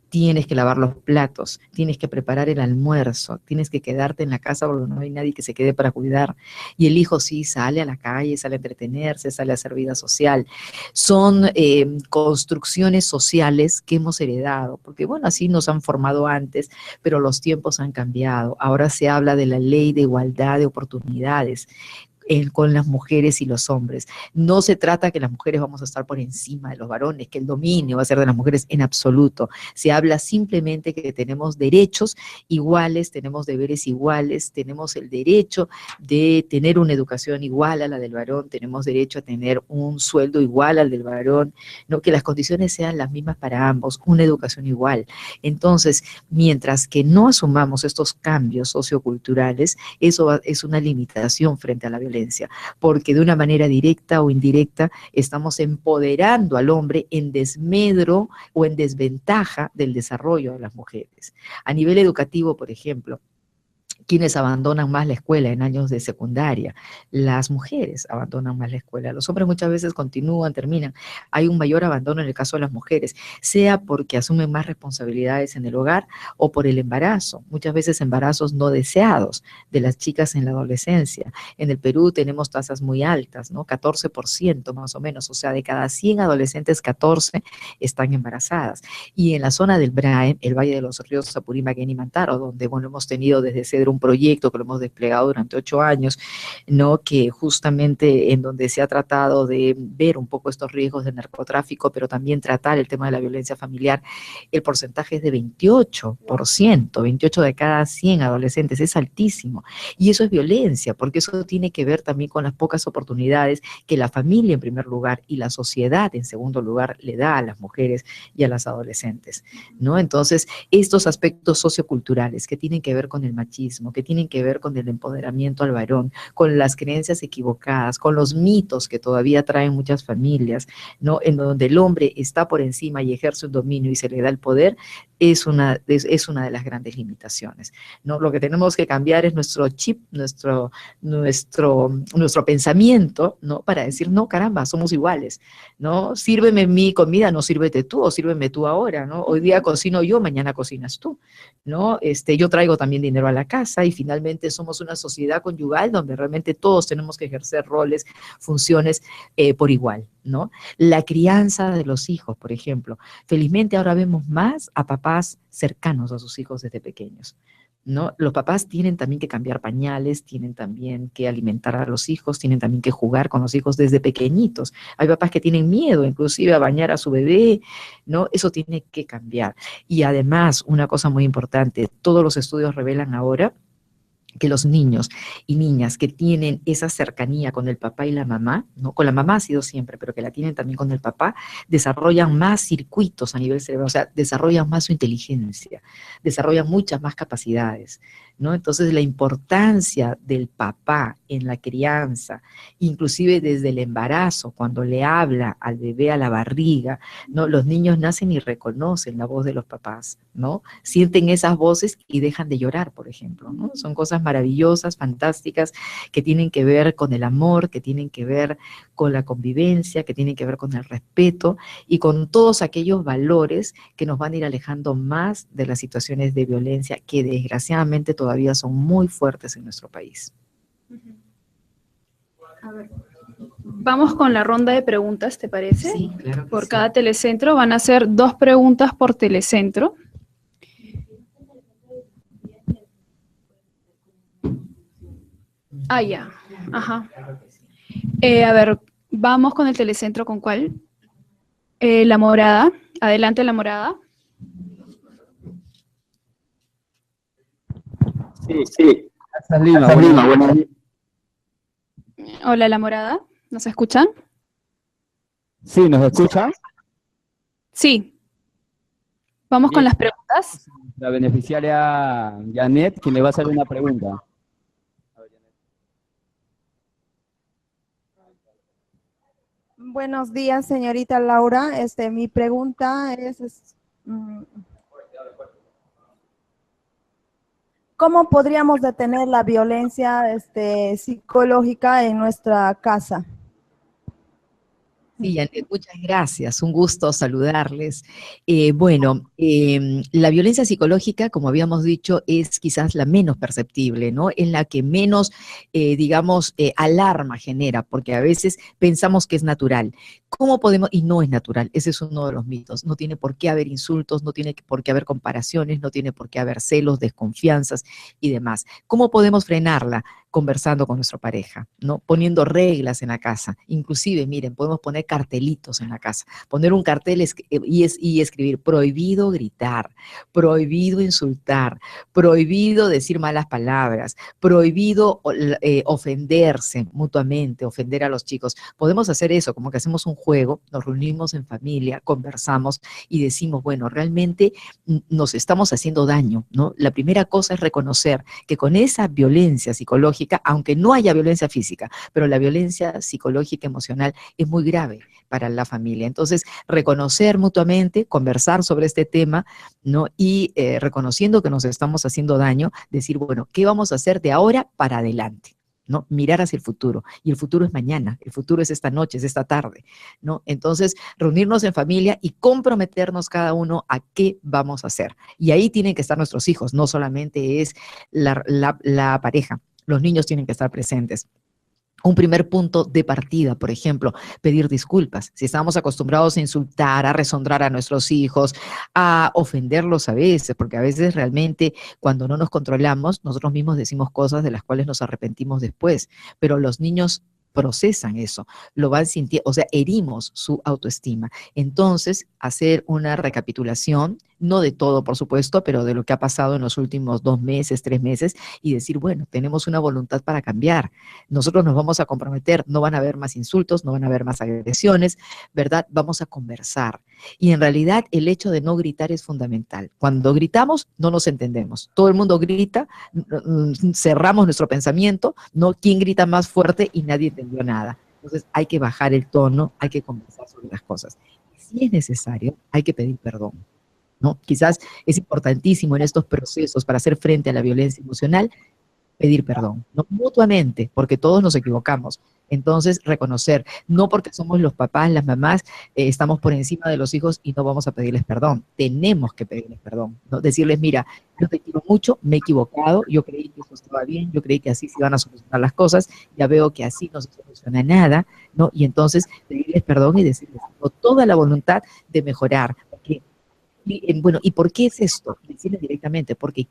tienes que lavar los platos, tienes que preparar el almuerzo, tienes que quedarte en la casa porque no hay nadie que se quede para cuidar. Y el hijo sí sale a la calle, sale a entretenerse, sale a hacer vida social. Son construcciones sociales que hemos heredado, porque bueno, así nos han formado antes, pero los tiempos han cambiado. Ahora se habla de la ley de igualdad de oportunidades. con las mujeres y los hombres. No se trata que las mujeres vamos a estar por encima de los varones, que el dominio va a ser de las mujeres en absoluto. Se habla simplemente que tenemos derechos iguales, tenemos deberes iguales, tenemos el derecho de tener una educación igual a la del varón, tenemos derecho a tener un sueldo igual al del varón, ¿no? Que las condiciones sean las mismas para ambos, una educación igual. Entonces, mientras que no asumamos estos cambios socioculturales, eso es una limitación frente a la violencia, porque de una manera directa o indirecta estamos empoderando al hombre en desmedro o en desventaja del desarrollo de las mujeres. A nivel educativo, por ejemplo, quienes abandonan más la escuela en años de secundaria, las mujeres abandonan más la escuela, los hombres muchas veces continúan, terminan, hay un mayor abandono en el caso de las mujeres, sea porque asumen más responsabilidades en el hogar o por el embarazo, muchas veces embarazos no deseados de las chicas en la adolescencia. En el Perú tenemos tasas muy altas, ¿no? 14% más o menos, o sea, de cada 100 adolescentes, 14 están embarazadas. Y en la zona del BRAEM, el Valle de los Ríos, Apurímac y Mantaro, donde, bueno, hemos tenido desde Cedro un proyecto que lo hemos desplegado durante 8 años, ¿no? Que justamente en donde se ha tratado de ver un poco estos riesgos del narcotráfico, pero también tratar el tema de la violencia familiar, el porcentaje es de 28%, 28 de cada 100 adolescentes, es altísimo. Y eso es violencia, porque eso tiene que ver también con las pocas oportunidades que la familia en primer lugar y la sociedad en segundo lugar le da a las mujeres y a las adolescentes, ¿no? Entonces, estos aspectos socioculturales que tienen que ver con el machismo, que tienen que ver con el empoderamiento al varón, con las creencias equivocadas, con los mitos que todavía traen muchas familias, ¿no? En donde el hombre está por encima y ejerce un dominio y se le da el poder, es una de las grandes limitaciones, ¿no? Lo que tenemos que cambiar es nuestro chip, nuestro pensamiento, ¿no? Para decir, no, caramba, somos iguales, ¿no? Sírveme mi comida, no sírvete tú, o sírveme tú ahora, ¿no? Hoy día cocino yo, mañana cocinas tú, ¿no? Yo traigo también dinero a la casa y finalmente somos una sociedad conyugal donde realmente todos tenemos que ejercer roles, funciones por igual, ¿no? La crianza de los hijos, por ejemplo. Felizmente ahora vemos más a papás cercanos a sus hijos desde pequeños, ¿no? Los papás tienen también que cambiar pañales, tienen también que alimentar a los hijos, tienen también que jugar con los hijos desde pequeñitos. Hay papás que tienen miedo inclusive a bañar a su bebé, ¿no? Eso tiene que cambiar. Y además, una cosa muy importante, todos los estudios revelan ahora que los niños y niñas que tienen esa cercanía con el papá y la mamá, ¿no? Con la mamá ha sido siempre, pero que la tienen también con el papá, desarrollan más circuitos a nivel cerebral, o sea, desarrollan más su inteligencia, desarrollan muchas más capacidades, ¿no? Entonces, la importancia del papá en la crianza, inclusive desde el embarazo, cuando le habla al bebé a la barriga, ¿no? Los niños nacen y reconocen la voz de los papás, ¿no? Sienten esas voces y dejan de llorar, por ejemplo, ¿no? Son cosas maravillosas, fantásticas, que tienen que ver con el amor, que tienen que ver con la convivencia, que tienen que ver con el respeto y con todos aquellos valores que nos van a ir alejando más de las situaciones de violencia que desgraciadamente todavía son muy fuertes en nuestro país. A ver, vamos con la ronda de preguntas, ¿te parece? Sí, claro que Por sí. cada telecentro van a ser 2 preguntas por telecentro. Ah, ya. Ajá. A ver, vamos con el telecentro, ¿con cuál? La Morada. Adelante, La Morada. Sí. Casa Lima, buenas. Hola, La Morada. ¿Nos escuchan? Sí, ¿nos escuchan? Sí. Vamos con Bien. las preguntas. La beneficiaria Janet, que le va a hacer una pregunta. Buenos días, señorita Laura. Mi pregunta es, ¿cómo podríamos detener la violencia psicológica en nuestra casa? Sí, Janet, muchas gracias. Un gusto saludarles. La violencia psicológica, como habíamos dicho, es quizás la menos perceptible, ¿no? En la que menos, alarma genera, porque a veces pensamos que es natural. ¿Cómo podemos? Y no es natural, ese es uno de los mitos. No tiene por qué haber insultos, no tiene por qué haber comparaciones, no tiene por qué haber celos, desconfianzas y demás. ¿Cómo podemos frenarla? Conversando con nuestra pareja, ¿no? Poniendo reglas en la casa. Inclusive, miren, podemos poner cartelitos en la casa. Poner un cartel y escribir: prohibido gritar, prohibido insultar, prohibido decir malas palabras, prohibido ofenderse mutuamente, ofender a los chicos. Podemos hacer eso, como que hacemos un juego, nos reunimos en familia, conversamos y decimos, bueno, realmente nos estamos haciendo daño, ¿no? La primera cosa es reconocer que con esa violencia psicológica, aunque no haya violencia física, pero la violencia psicológica emocional es muy grave para la familia. Entonces, reconocer mutuamente, conversar sobre este tema, ¿no? Y reconociendo que nos estamos haciendo daño, decir, bueno, ¿qué vamos a hacer de ahora para adelante? ¿No? Mirar hacia el futuro, y el futuro es mañana, el futuro es esta noche, es esta tarde, ¿no? Entonces, reunirnos en familia y comprometernos cada uno a qué vamos a hacer. Y ahí tienen que estar nuestros hijos, no solamente es la pareja. Los niños tienen que estar presentes. Un primer punto de partida, por ejemplo, pedir disculpas. Si estamos acostumbrados a insultar, a rezondrar a nuestros hijos, a ofenderlos a veces, porque a veces realmente cuando no nos controlamos, nosotros mismos decimos cosas de las cuales nos arrepentimos después, pero los niños procesan eso, lo van sintiendo, o sea, herimos su autoestima. Entonces, hacer una recapitulación, no de todo, por supuesto, pero de lo que ha pasado en los últimos 2 meses, 3 meses, y decir, bueno, tenemos una voluntad para cambiar. Nosotros nos vamos a comprometer, no van a haber más insultos, no van a haber más agresiones, ¿verdad? Vamos a conversar. Y en realidad el hecho de no gritar es fundamental. Cuando gritamos, no nos entendemos. Todo el mundo grita, cerramos nuestro pensamiento, ¿no? ¿Quién grita más fuerte? Y nadie entendió nada. Entonces hay que bajar el tono, hay que conversar sobre las cosas. Si es necesario, hay que pedir perdón, ¿no? Quizás es importantísimo en estos procesos para hacer frente a la violencia emocional, pedir perdón, ¿no? Mutuamente, porque todos nos equivocamos. Entonces, reconocer, no porque somos los papás, las mamás, estamos por encima de los hijos y no vamos a pedirles perdón. Tenemos que pedirles perdón, ¿no? Decirles, mira, yo te quiero mucho, me he equivocado, yo creí que eso estaba bien, yo creí que así se iban a solucionar las cosas, ya veo que así no se soluciona nada, ¿no? Y entonces pedirles perdón y decirles, tengo toda la voluntad de mejorar. ¿Y por qué es esto? Decirles directamente, porque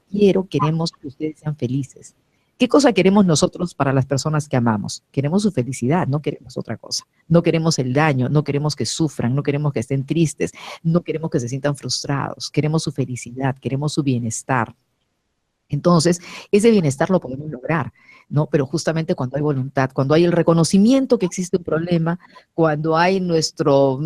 queremos que ustedes sean felices. ¿Qué cosa queremos nosotros para las personas que amamos? Queremos su felicidad, no queremos otra cosa. No queremos el daño, no queremos que sufran, no queremos que estén tristes, no queremos que se sientan frustrados. Queremos su felicidad, queremos su bienestar. Entonces, ese bienestar lo podemos lograr, ¿no? Pero justamente cuando hay voluntad, cuando hay el reconocimiento que existe un problema, cuando hay nuestro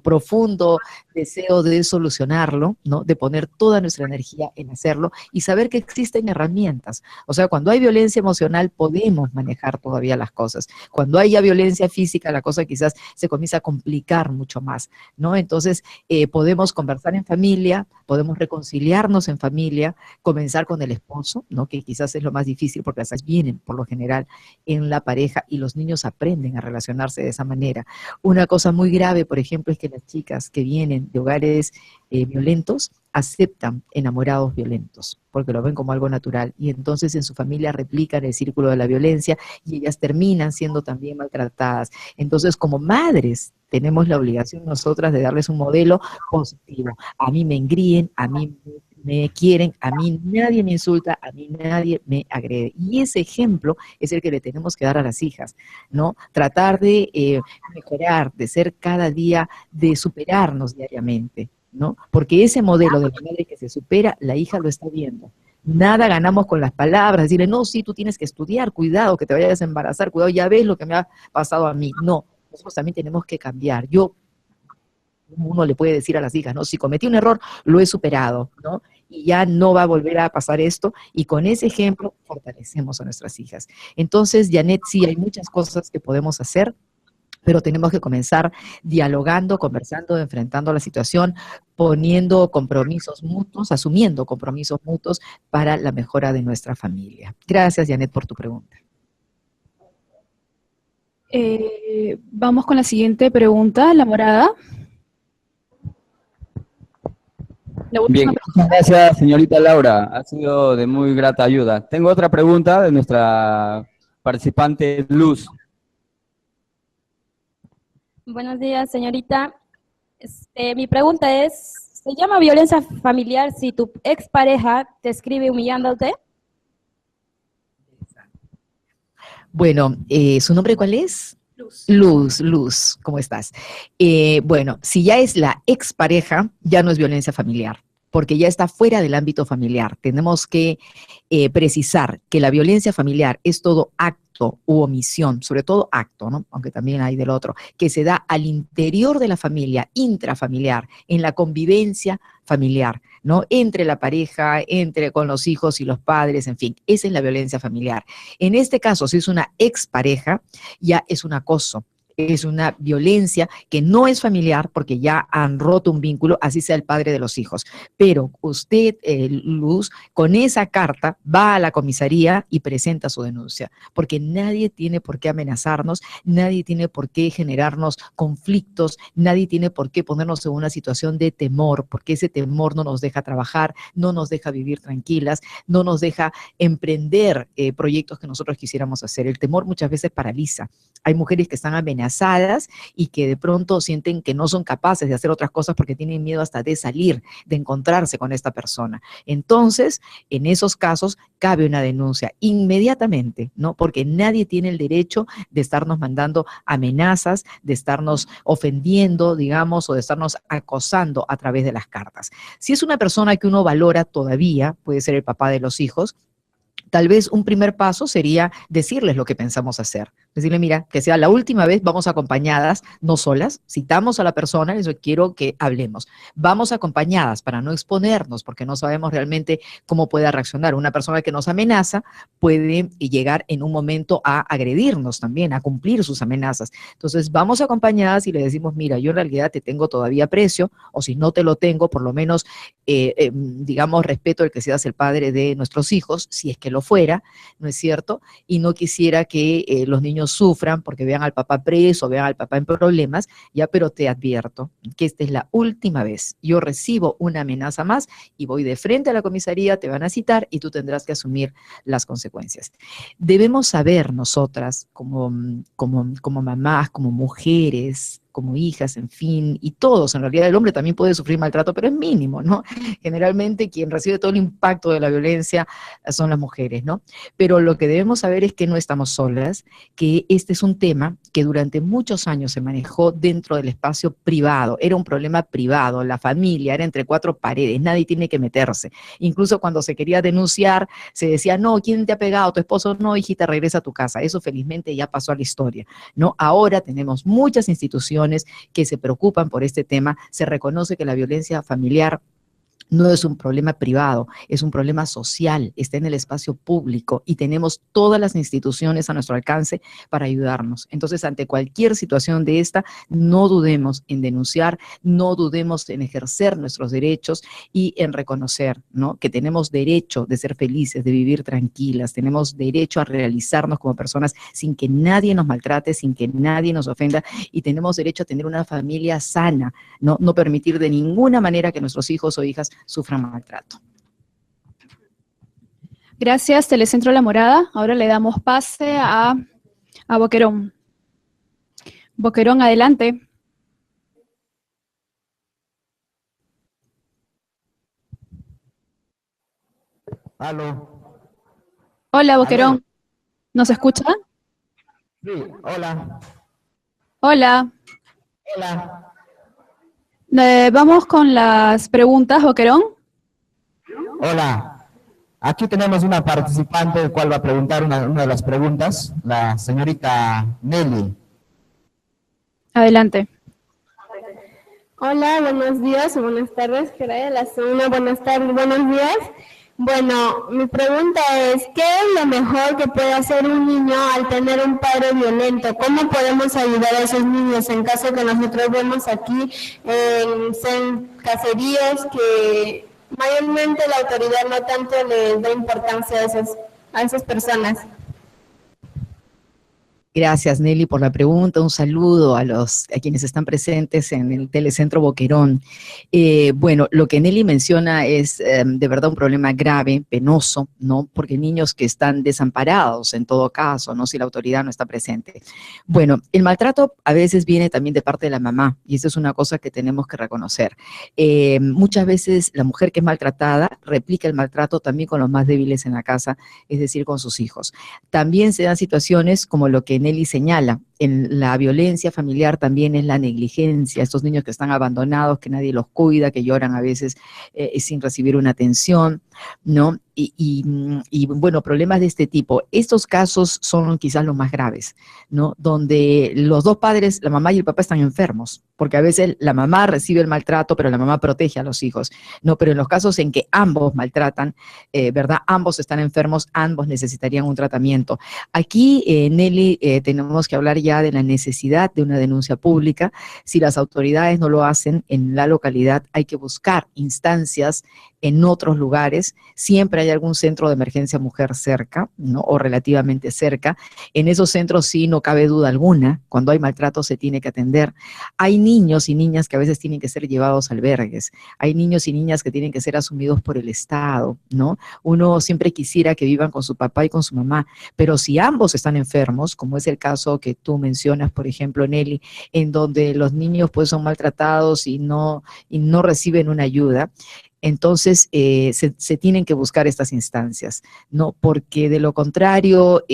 profundo deseo de solucionarlo, ¿no? De poner toda nuestra energía en hacerlo y saber que existen herramientas. O sea, cuando hay violencia emocional podemos manejar todavía las cosas. Cuando haya violencia física, la cosa quizás se comienza a complicar mucho más, ¿no? Entonces, podemos conversar en familia, podemos reconciliarnos en familia, comenzar con el esposo, ¿no? Que quizás es lo más difícil porque las vienen por lo general en la pareja y los niños aprenden a relacionarse de esa manera. Una cosa muy grave, por ejemplo, es que las chicas que vienen de hogares violentos aceptan enamorados violentos porque lo ven como algo natural y entonces en su familia replican el círculo de la violencia y ellas terminan siendo también maltratadas. Entonces, como madres, tenemos la obligación nosotras de darles un modelo positivo. A mí me engríen, a mí me quieren, a mí nadie me insulta, a mí nadie me agrede. Y ese ejemplo es el que le tenemos que dar a las hijas, ¿no? Tratar de mejorar, de ser cada día, de superarnos diariamente, ¿no? Porque ese modelo de la madre que se supera, la hija lo está viendo. Nada ganamos con las palabras, decirle, no, sí, tú tienes que estudiar, cuidado, que te vayas a embarazar, cuidado, ya ves lo que me ha pasado a mí. No, nosotros también tenemos que cambiar. Uno le puede decir a las hijas, ¿no? Si cometí un error, lo he superado, ¿no? Y ya no va a volver a pasar esto, y con ese ejemplo fortalecemos a nuestras hijas. Entonces, Janet, sí, hay muchas cosas que podemos hacer, pero tenemos que comenzar dialogando, conversando, enfrentando la situación, poniendo compromisos mutuos, asumiendo compromisos mutuos para la mejora de nuestra familia. Gracias, Janet, por tu pregunta. Vamos con la siguiente pregunta, la morada. La última Bien, muchas gracias, señorita Laura. Ha sido de muy grata ayuda. Tengo otra pregunta de nuestra participante Luz. Buenos días, señorita. Mi pregunta es, ¿se llama violencia familiar si tu expareja te escribe humillándote? Bueno, ¿su nombre cuál es? Luz, ¿cómo estás? Bueno, si ya es la expareja, ya no es violencia familiar, porque ya está fuera del ámbito familiar. Tenemos que precisar que la violencia familiar es todo acto u omisión, sobre todo acto, ¿no? Aunque también hay del otro, que se da al interior de la familia, intrafamiliar, en la convivencia familiar, ¿no? Entre la pareja, con los hijos y los padres, en fin, esa es la violencia familiar. En este caso, si es una expareja, ya es un acoso. Es una violencia que no es familiar porque ya han roto un vínculo, así sea el padre de los hijos. Pero usted, Luz, con esa carta va a la comisaría y presenta su denuncia, porque nadie tiene por qué amenazarnos, nadie tiene por qué generarnos conflictos, nadie tiene por qué ponernos en una situación de temor, porque ese temor no nos deja trabajar, no nos deja vivir tranquilas, no nos deja emprender proyectos que nosotros quisiéramos hacer. El temor muchas veces paraliza. Hay mujeres que están amenazadas y que de pronto sienten que no son capaces de hacer otras cosas porque tienen miedo hasta de salir, de encontrarse con esta persona. Entonces, en esos casos, cabe una denuncia inmediatamente, ¿no? Porque nadie tiene el derecho de estarnos mandando amenazas, de estarnos ofendiendo, digamos, o de estarnos acosando a través de las cartas. Si es una persona que uno valora todavía, puede ser el papá de los hijos, tal vez un primer paso sería decirles lo que pensamos hacer. Decirle, mira, que sea la última vez, vamos acompañadas, no solas, citamos a la persona, les quiero que hablemos. Vamos acompañadas para no exponernos, porque no sabemos realmente cómo pueda reaccionar. Una persona que nos amenaza puede llegar en un momento a agredirnos también, a cumplir sus amenazas. Entonces, vamos acompañadas y le decimos, mira, yo en realidad te tengo todavía aprecio, o si no te lo tengo, por lo menos, digamos, respeto el que seas el padre de nuestros hijos, si es que lo fuera, ¿no es cierto? Y no quisiera que los niños sufran porque vean al papá preso, vean al papá en problemas, ya, pero te advierto que esta es la última vez. Yo recibo una amenaza más y voy de frente a la comisaría, te van a citar y tú tendrás que asumir las consecuencias. Debemos saber nosotras, como mamás, como mujeres, como hijas, en fin, y todos, en realidad el hombre también puede sufrir maltrato, pero es mínimo, ¿no? Generalmente quien recibe todo el impacto de la violencia son las mujeres, ¿no? Pero lo que debemos saber es que no estamos solas, que este es un tema que durante muchos años se manejó dentro del espacio privado, era un problema privado, la familia era entre cuatro paredes, nadie tiene que meterse. Incluso cuando se quería denunciar, se decía, no, ¿quién te ha pegado? Tu esposo, no, hijita, regresa a tu casa. Eso felizmente ya pasó a la historia, ¿no? Ahora tenemos muchas instituciones que se preocupan por este tema, se reconoce que la violencia familiar no es un problema privado, es un problema social, está en el espacio público y tenemos todas las instituciones a nuestro alcance para ayudarnos. Entonces, ante cualquier situación de esta, no dudemos en denunciar, no dudemos en ejercer nuestros derechos y en reconocer, ¿no?, que tenemos derecho de ser felices, de vivir tranquilas, tenemos derecho a realizarnos como personas sin que nadie nos maltrate, sin que nadie nos ofenda y tenemos derecho a tener una familia sana, no permitir de ninguna manera que nuestros hijos o hijas sufran maltrato. Gracias, Telecentro La Morada. Ahora le damos pase a Boquerón. Boquerón, adelante. Aló. Hola, Boquerón. Aló. ¿Nos escucha? Sí, hola. Hola. Hola. Vamos con las preguntas, Boquerón. Hola. Aquí tenemos una participante, el cual va a preguntar una de las preguntas, la señorita Nelly. Adelante. Hola, buenos días o buenas tardes, que era la zona. Buenas tardes, buenos días. Bueno, mi pregunta es, ¿qué es lo mejor que puede hacer un niño al tener un padre violento? ¿Cómo podemos ayudar a esos niños en caso que nosotros vemos aquí en caseríos que mayormente la autoridad no tanto les da importancia a esas personas? Gracias, Nelly, por la pregunta. Un saludo a quienes están presentes en el Telecentro Boquerón. Bueno, lo que Nelly menciona es de verdad un problema grave, penoso, ¿no? Porque niños que están desamparados en todo caso, ¿no? Si la autoridad no está presente. Bueno, el maltrato a veces viene también de parte de la mamá, y eso es una cosa que tenemos que reconocer. Muchas veces la mujer que es maltratada replica el maltrato también con los más débiles en la casa, es decir, con sus hijos. También se dan situaciones como lo que Nelly señala, en la violencia familiar también es la negligencia, estos niños que están abandonados, que nadie los cuida, que lloran a veces sin recibir una atención, ¿no? Y bueno, problemas de este tipo. Estos casos son quizás los más graves, ¿no? Donde los dos padres, la mamá y el papá, están enfermos, porque a veces la mamá recibe el maltrato, pero la mamá protege a los hijos, ¿no? Pero en los casos en que ambos maltratan, ¿verdad? Ambos están enfermos, ambos necesitarían un tratamiento. Aquí, Nelly, tenemos que hablar ya de la necesidad de una denuncia pública. Si las autoridades no lo hacen en la localidad, hay que buscar instancias en otros lugares. Siempre hay algún centro de emergencia mujer cerca, ¿no? O relativamente cerca. En esos centros sí, no cabe duda alguna, cuando hay maltrato se tiene que atender. Hay niños y niñas que a veces tienen que ser llevados a albergues. Hay niños y niñas que tienen que ser asumidos por el Estado, ¿no? Uno siempre quisiera que vivan con su papá y con su mamá, pero si ambos están enfermos, como es el caso que tú mencionas, por ejemplo, Nelly, en donde los niños pues son maltratados y no reciben una ayuda, entonces se tienen que buscar estas instancias, ¿no? Porque de lo contrario,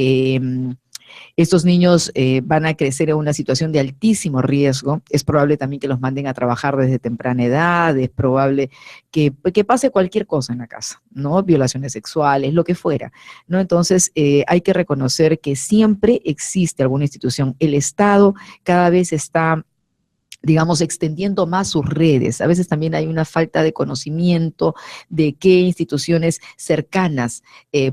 estos niños van a crecer en una situación de altísimo riesgo. Es probable también que los manden a trabajar desde temprana edad, es probable que pase cualquier cosa en la casa, ¿no? Violaciones sexuales, lo que fuera, ¿no? Entonces hay que reconocer que siempre existe alguna institución. El Estado cada vez está, digamos, extendiendo más sus redes. A veces también hay una falta de conocimiento de qué instituciones cercanas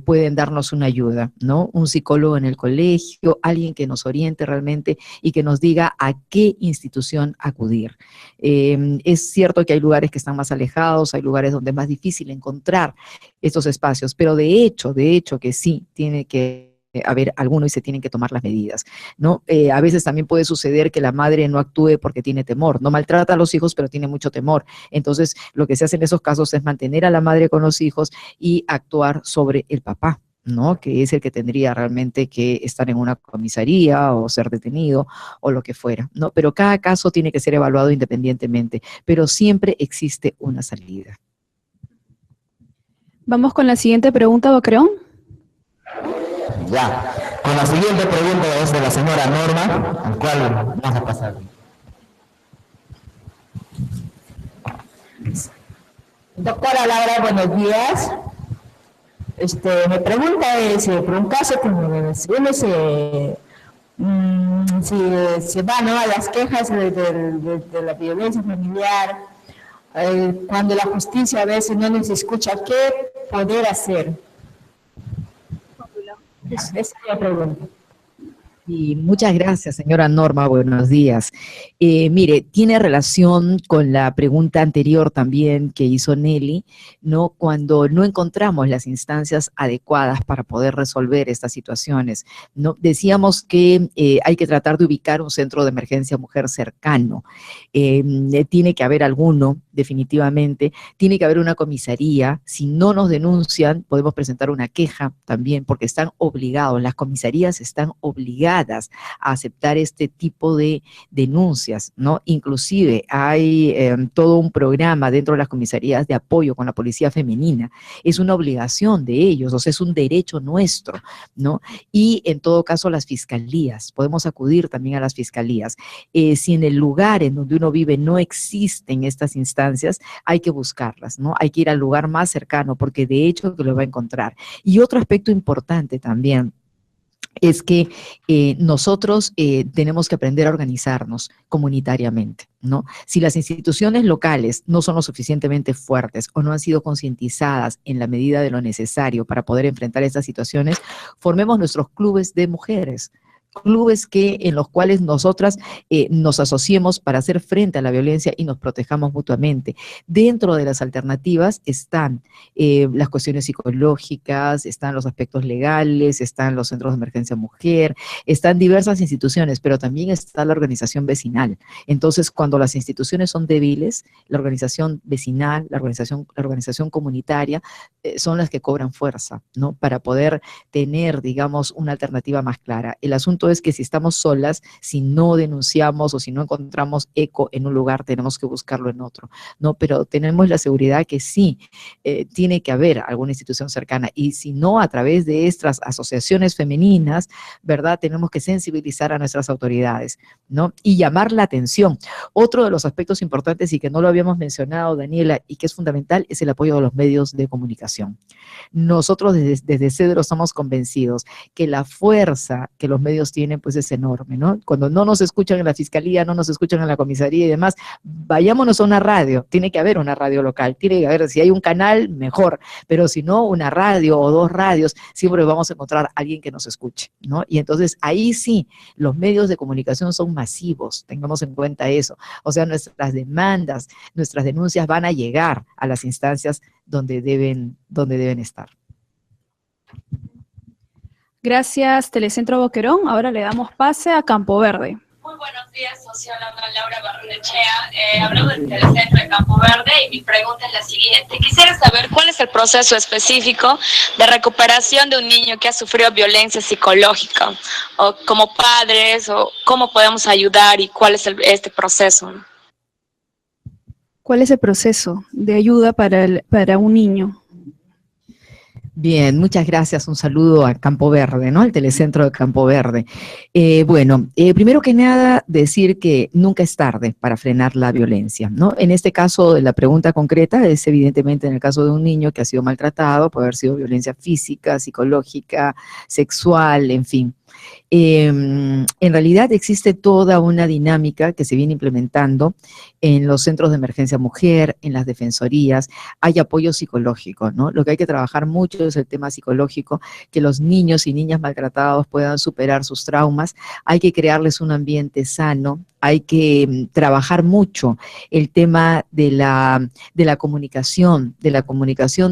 pueden darnos una ayuda, ¿no? Un psicólogo en el colegio, alguien que nos oriente realmente y que nos diga a qué institución acudir. Es cierto que hay lugares que están más alejados, hay lugares donde es más difícil encontrar estos espacios, pero de hecho que sí, tiene que haber alguno y se tienen que tomar las medidas, ¿no? A veces también puede suceder que la madre no actúe porque tiene temor, no maltrata a los hijos, pero tiene mucho temor. Entonces, lo que se hace en esos casos es mantener a la madre con los hijos y actuar sobre el papá, ¿no? Que es el que tendría realmente que estar en una comisaría o ser detenido o lo que fuera, ¿no? Pero cada caso tiene que ser evaluado independientemente, pero siempre existe una salida. Vamos con la siguiente pregunta, Boquerón. Ya, con la siguiente pregunta es de la señora Norma, al cual vamos a pasar. Doctora Laura, buenos días. Mi pregunta es, por un caso que uno se va, ¿no?, a las quejas de la violencia familiar, cuando la justicia a veces no nos escucha, ¿qué poder hacer? Esa es la pregunta. Y muchas gracias, señora Norma, buenos días. Mire, tiene relación con la pregunta anterior también que hizo Nelly, ¿no? Cuando no encontramos las instancias adecuadas para poder resolver estas situaciones, ¿no? Decíamos que hay que tratar de ubicar un centro de emergencia mujer cercano. Tiene que haber alguno, definitivamente. Tiene que haber una comisaría. Si no nos denuncian, podemos presentar una queja también, porque están obligados, las comisarías están obligadas a aceptar este tipo de denuncias, ¿no? Inclusive hay todo un programa dentro de las comisarías de apoyo con la policía femenina. Es una obligación de ellos, o sea, es un derecho nuestro, ¿no? Y en todo caso las fiscalías, podemos acudir también a las fiscalías. Si en el lugar en donde uno vive no existen estas instancias, hay que buscarlas, ¿no? Hay que ir al lugar más cercano, porque de hecho que lo va a encontrar. Y otro aspecto importante también es que nosotros tenemos que aprender a organizarnos comunitariamente, ¿no? Si las instituciones locales no son lo suficientemente fuertes o no han sido concientizadas en la medida de lo necesario para poder enfrentar estas situaciones, formemos nuestros clubes de mujeres, clubes en los cuales nosotras nos asociemos para hacer frente a la violencia y nos protejamos mutuamente. Dentro de las alternativas están las cuestiones psicológicas, están los aspectos legales, están los centros de emergencia mujer, están diversas instituciones, pero también está la organización vecinal. Entonces, cuando las instituciones son débiles, la organización vecinal, la organización comunitaria, son las que cobran fuerza, ¿no? Para poder tener, digamos, una alternativa más clara. El asunto es que si estamos solas, si no denunciamos o si no encontramos eco en un lugar, tenemos que buscarlo en otro, ¿no? Pero tenemos la seguridad que sí, tiene que haber alguna institución cercana, y si no, a través de estas asociaciones femeninas, ¿verdad? Tenemos que sensibilizar a nuestras autoridades, ¿no? Y llamar la atención. Otro de los aspectos importantes y que no lo habíamos mencionado, Daniela, y que es fundamental, es el apoyo de los medios de comunicación. Nosotros desde Cedro estamos convencidos que la fuerza que los medios tienen pues es enorme, ¿no? Cuando no nos escuchan en la fiscalía, no nos escuchan en la comisaría y demás, vayámonos a una radio, tiene que haber una radio local, tiene que haber, si hay un canal, mejor, pero si no, una radio o dos radios, siempre vamos a encontrar a alguien que nos escuche, ¿no? Y entonces ahí sí, los medios de comunicación son masivos, tengamos en cuenta eso, o sea, nuestras demandas, nuestras denuncias van a llegar a las instancias donde deben estar. Gracias, Telecentro Boquerón. Ahora le damos pase a Campo Verde. Muy buenos días, socióloga Laura Barrenechea. Hablo del Telecentro de Campo Verde y mi pregunta es la siguiente. Quisiera saber cuál es el proceso específico de recuperación de un niño que ha sufrido violencia psicológica, o como padres, o cómo podemos ayudar y cuál es este proceso. ¿Cuál es el proceso de ayuda para un niño? Bien, muchas gracias. Un saludo a Campo Verde, ¿no? Al Telecentro de Campo Verde. Primero que nada, decir que nunca es tarde para frenar la violencia, ¿no? En este caso, la pregunta concreta es evidentemente en el caso de un niño que ha sido maltratado, puede haber sido violencia física, psicológica, sexual, en fin. En realidad existe toda una dinámica que se viene implementando en los centros de emergencia mujer, en las defensorías, hay apoyo psicológico, ¿no? Lo que hay que trabajar mucho es el tema psicológico, que los niños y niñas maltratados puedan superar sus traumas, hay que crearles un ambiente sano, hay que trabajar mucho el tema de la comunicación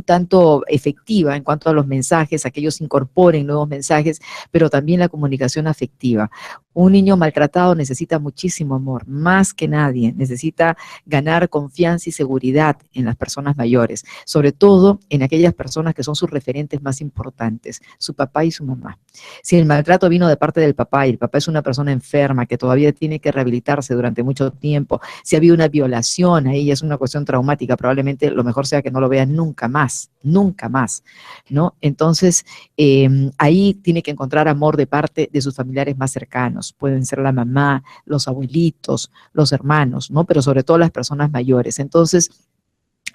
tanto efectiva en cuanto a los mensajes, a que ellos incorporen nuevos mensajes, pero también la comunicación afectiva. Un niño maltratado necesita muchísimo amor, más que nadie, necesita ganar confianza y seguridad en las personas mayores, sobre todo en aquellas personas que son sus referentes más importantes, su papá y su mamá. Si el maltrato vino de parte del papá y el papá es una persona enferma que todavía tiene que rehabilitarse durante mucho tiempo, si ha habido una violación ahí es una cuestión traumática, probablemente lo mejor sea que no lo vean nunca más, ¿no? Entonces, ahí tiene que encontrar amor de parte de sus familiares más cercanos, pueden ser la mamá, los abuelitos, los hermanos, ¿no? Pero sobre todo las personas mayores. Entonces,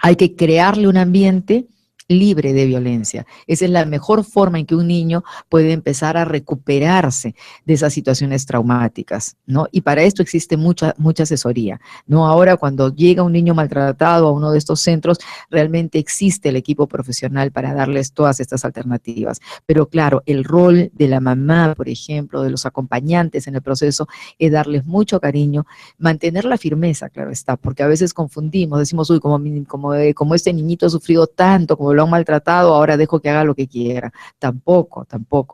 hay que crearle un ambiente libre de violencia. Esa es la mejor forma en que un niño puede empezar a recuperarse de esas situaciones traumáticas, ¿no? Y para esto existe mucha asesoría, ¿no? Ahora cuando llega un niño maltratado a uno de estos centros, realmente existe el equipo profesional para darles todas estas alternativas. Pero claro, el rol de la mamá, por ejemplo, de los acompañantes en el proceso, es darles mucho cariño, mantener la firmeza, claro está, porque a veces confundimos, decimos, uy, como este niñito ha sufrido tanto, como lo han maltratado, ahora dejo que haga lo que quiera. Tampoco,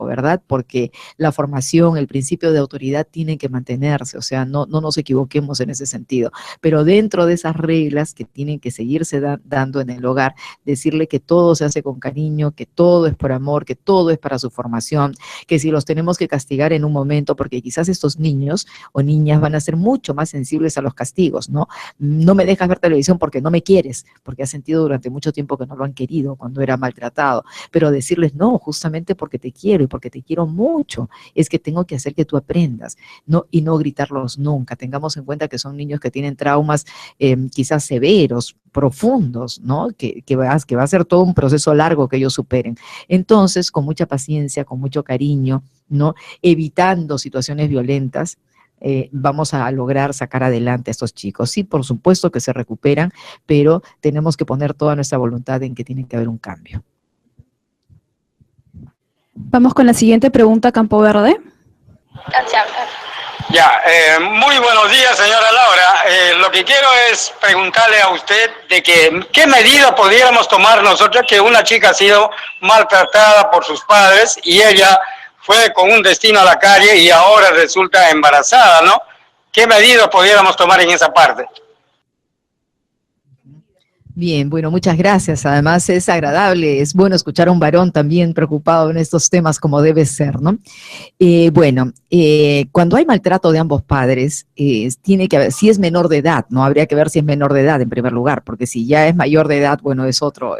¿verdad? Porque la formación, el principio de autoridad tienen que mantenerse, o sea, no nos equivoquemos en ese sentido. Pero dentro de esas reglas que tienen que seguirse dando en el hogar, decirle que todo se hace con cariño, que todo es por amor, que todo es para su formación, que si los tenemos que castigar en un momento, porque quizás estos niños o niñas van a ser mucho más sensibles a los castigos, ¿no? No me dejas ver televisión porque no me quieres, porque has sentido durante mucho tiempo que no lo han querido cuando era maltratado, pero decirles no, justamente porque te quiero y porque te quiero mucho, es que tengo que hacer que tú aprendas, ¿no? Y no gritarlos nunca. Tengamos en cuenta que son niños que tienen traumas quizás severos, profundos, ¿no? Que va a ser todo un proceso largo que ellos superen. Entonces, con mucha paciencia, con mucho cariño, ¿no? Evitando situaciones violentas, vamos a lograr sacar adelante a estos chicos. Sí, por supuesto que se recuperan, pero tenemos que poner toda nuestra voluntad en que tiene que haber un cambio. Vamos con la siguiente pregunta, Campo Verde. Gracias. Ya, muy buenos días, señora Laura. Lo que quiero es preguntarle a usted de que, ¿qué medida pudiéramos tomar nosotros que una chica ha sido maltratada por sus padres y ella fue con un destino a la calle y ahora resulta embarazada, ¿no? ¿Qué medidas pudiéramos tomar en esa parte? Bien, bueno, muchas gracias. Además es agradable, es bueno escuchar a un varón también preocupado en estos temas como debe ser, ¿no? Cuando hay maltrato de ambos padres, tiene que haber, si es menor de edad, ¿no? Habría que ver si es menor de edad en primer lugar, porque si ya es mayor de edad, bueno, es otro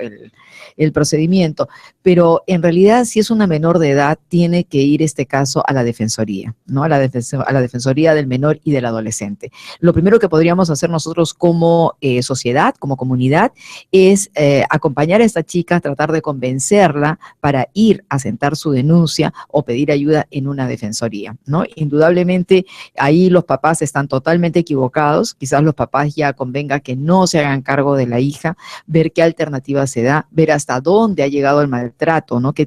el procedimiento. Pero en realidad, si es una menor de edad, tiene que ir este caso a la defensoría, ¿no? A la defensoría del menor y del adolescente. Lo primero que podríamos hacer nosotros como sociedad, como comunidad, es acompañar a esta chica, tratar de convencerla para ir a sentar su denuncia o pedir ayuda en una defensoría, ¿no? Indudablemente ahí los papás están totalmente equivocados, quizás los papás ya convenga que no se hagan cargo de la hija, ver qué alternativa se da, ver hasta dónde ha llegado el maltrato, ¿no? ¿Qué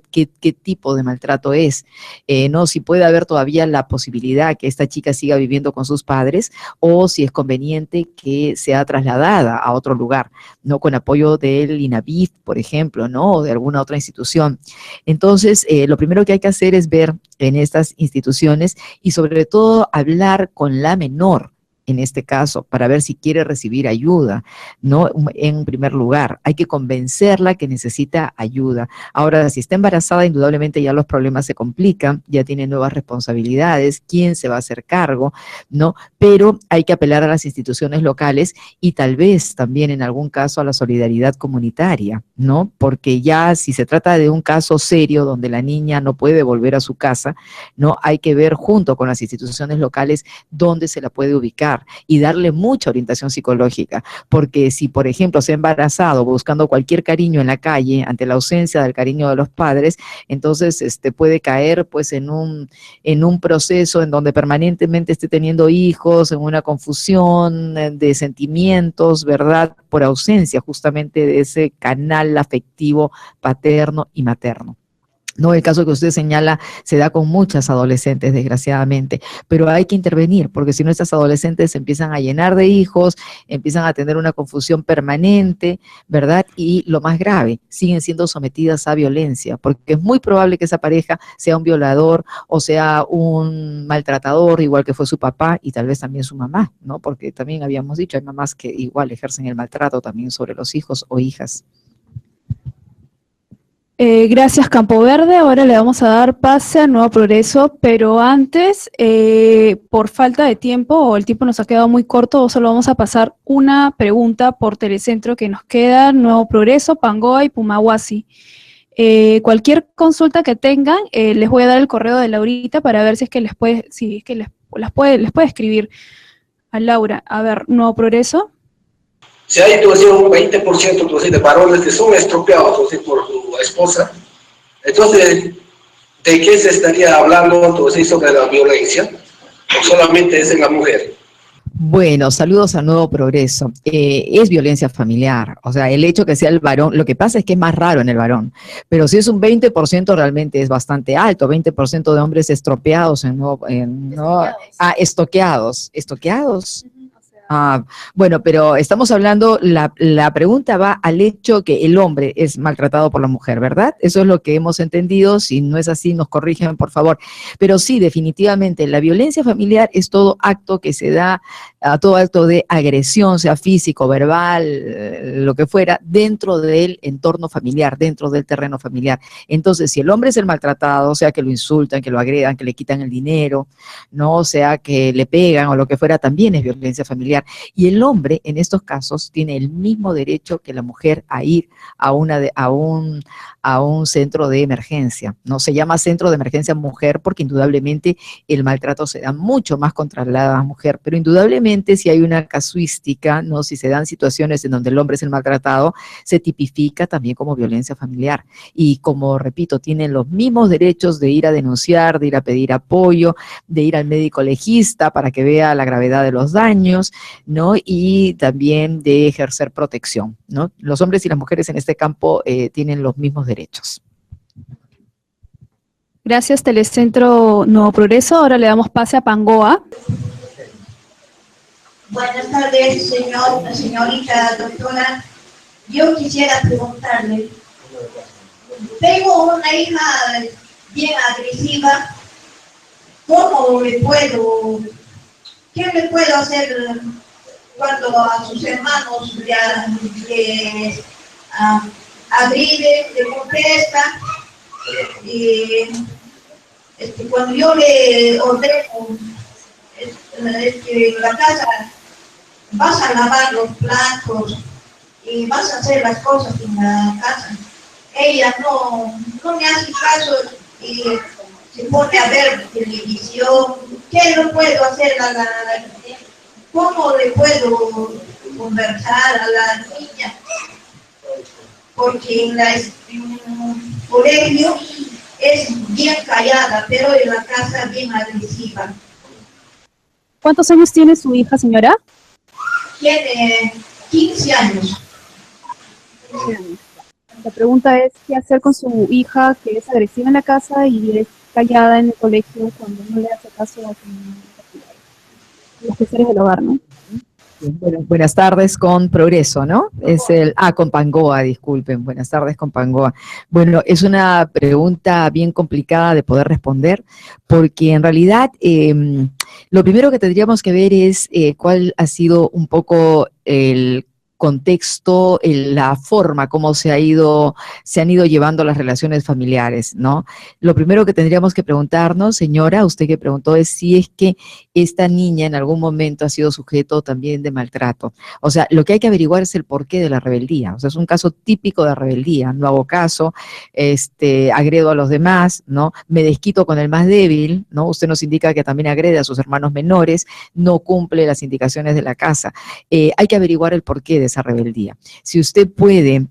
tipo de maltrato es? ¿No? Si puede haber todavía la posibilidad que esta chica siga viviendo con sus padres o si es conveniente que sea trasladada a otro lugar, ¿no? Con apoyo del INAVIF, por ejemplo, ¿no? O de alguna otra institución. Entonces, lo primero que hay que hacer es ver en estas instituciones y sobre todo hablar con la menor, en este caso, para ver si quiere recibir ayuda, ¿no? En primer lugar, hay que convencerla que necesita ayuda. Ahora, si está embarazada, indudablemente ya los problemas se complican, ya tiene nuevas responsabilidades, quién se va a hacer cargo, ¿no? Pero hay que apelar a las instituciones locales y tal vez también en algún caso a la solidaridad comunitaria, ¿no? Porque ya si se trata de un caso serio donde la niña no puede volver a su casa, ¿no? Hay que ver junto con las instituciones locales dónde se la puede ubicar y darle mucha orientación psicológica, porque si, por ejemplo, se ha embarazado buscando cualquier cariño en la calle ante la ausencia del cariño de los padres, entonces puede caer pues en un proceso en donde permanentemente esté teniendo hijos, en una confusión de sentimientos, ¿verdad? Por ausencia justamente de ese canal afectivo paterno y materno. No, el caso que usted señala se da con muchas adolescentes, desgraciadamente, pero hay que intervenir, porque si no estas adolescentes se empiezan a llenar de hijos, empiezan a tener una confusión permanente, ¿verdad? Y lo más grave, siguen siendo sometidas a violencia, porque es muy probable que esa pareja sea un violador o sea un maltratador, igual que fue su papá y tal vez también su mamá, ¿no? Porque también habíamos dicho, hay mamás que igual ejercen el maltrato también sobre los hijos o hijas. Gracias, Campo Verde. Ahora le vamos a dar pase a Nuevo Progreso, pero antes, por falta de tiempo, o el tiempo nos ha quedado muy corto, solo vamos a pasar una pregunta por Telecentro que nos queda, Nuevo Progreso, Pangoa y Pumahuasi. Cualquier consulta que tengan, les voy a dar el correo de Laurita para ver si es que les puede escribir a Laura. A ver, Nuevo Progreso. Si hay un 20% de varones que son estropeados por su esposa, entonces, ¿de qué se estaría hablando sobre la violencia? ¿O solamente es en la mujer? Bueno, saludos a Nuevo Progreso. Es violencia familiar, o sea, el hecho que sea el varón, lo que pasa es que es más raro en el varón, pero si es un 20% realmente es bastante alto, 20% de hombres estropeados estoqueados. Bueno, pero estamos hablando, la pregunta va al hecho que el hombre es maltratado por la mujer, ¿verdad? Eso es lo que hemos entendido, si no es así nos corrigen, por favor. Pero sí, definitivamente, la violencia familiar es todo acto que se da, todo acto de agresión, sea físico, verbal, lo que fuera, dentro del entorno familiar, dentro del terreno familiar. Entonces, si el hombre es el maltratado, o sea que lo insultan, que lo agredan, que le quitan el dinero, no, o sea que le pegan o lo que fuera, también es violencia familiar. Y el hombre, en estos casos, tiene el mismo derecho que la mujer a ir a un centro de emergencia. No se llama centro de emergencia mujer porque indudablemente el maltrato se da mucho más contra la mujer, pero indudablemente si hay una casuística, ¿no? Si se dan situaciones en donde el hombre es el maltratado, se tipifica también como violencia familiar. Y como repito, tienen los mismos derechos de ir a denunciar, de ir a pedir apoyo, de ir al médico legista para que vea la gravedad de los daños, ¿no? Y también de ejercer protección, ¿no? Los hombres y las mujeres en este campo tienen los mismos derechos. Gracias, Telecentro Nuevo Progreso. Ahora le damos pase a Pangoa. Buenas tardes, señorita doctora. Yo quisiera preguntarle, tengo una hija bien agresiva, qué le puedo hacer cuando a sus hermanos le agride, le contesta? Cuando yo le ordeno la casa, vas a lavar los platos y vas a hacer las cosas en la casa, ella no me hace caso y se pone a ver televisión. ¿Qué no puedo hacer cómo le puedo conversar a la niña? Porque en el colegio es bien callada, pero en la casa bien agresiva. ¿Cuántos años tiene su hija, señora? Tiene 15 años. La pregunta es, ¿qué hacer con su hija que es agresiva en la casa y es callada en el colegio cuando no le hace caso a los quehaceres del hogar, ¿no? Bueno, buenas tardes con Progreso, ¿no? Con Pangoa, disculpen. Buenas tardes con Pangoa. Bueno, es una pregunta bien complicada de poder responder, porque en realidad lo primero que tendríamos que ver es cuál ha sido un poco el contexto, la forma como se han ido llevando las relaciones familiares, ¿no? Lo primero que tendríamos que preguntarnos, señora, usted que preguntó, es si es que esta niña en algún momento ha sido sujeto también de maltrato. O sea, lo que hay que averiguar es el porqué de la rebeldía. O sea, es un caso típico de rebeldía. No hago caso, agredo a los demás, ¿no? Me desquito con el más débil, ¿no? Usted nos indica que también agrede a sus hermanos menores, no cumple las indicaciones de la casa. Hay que averiguar el porqué de esa rebeldía. Si usted puede,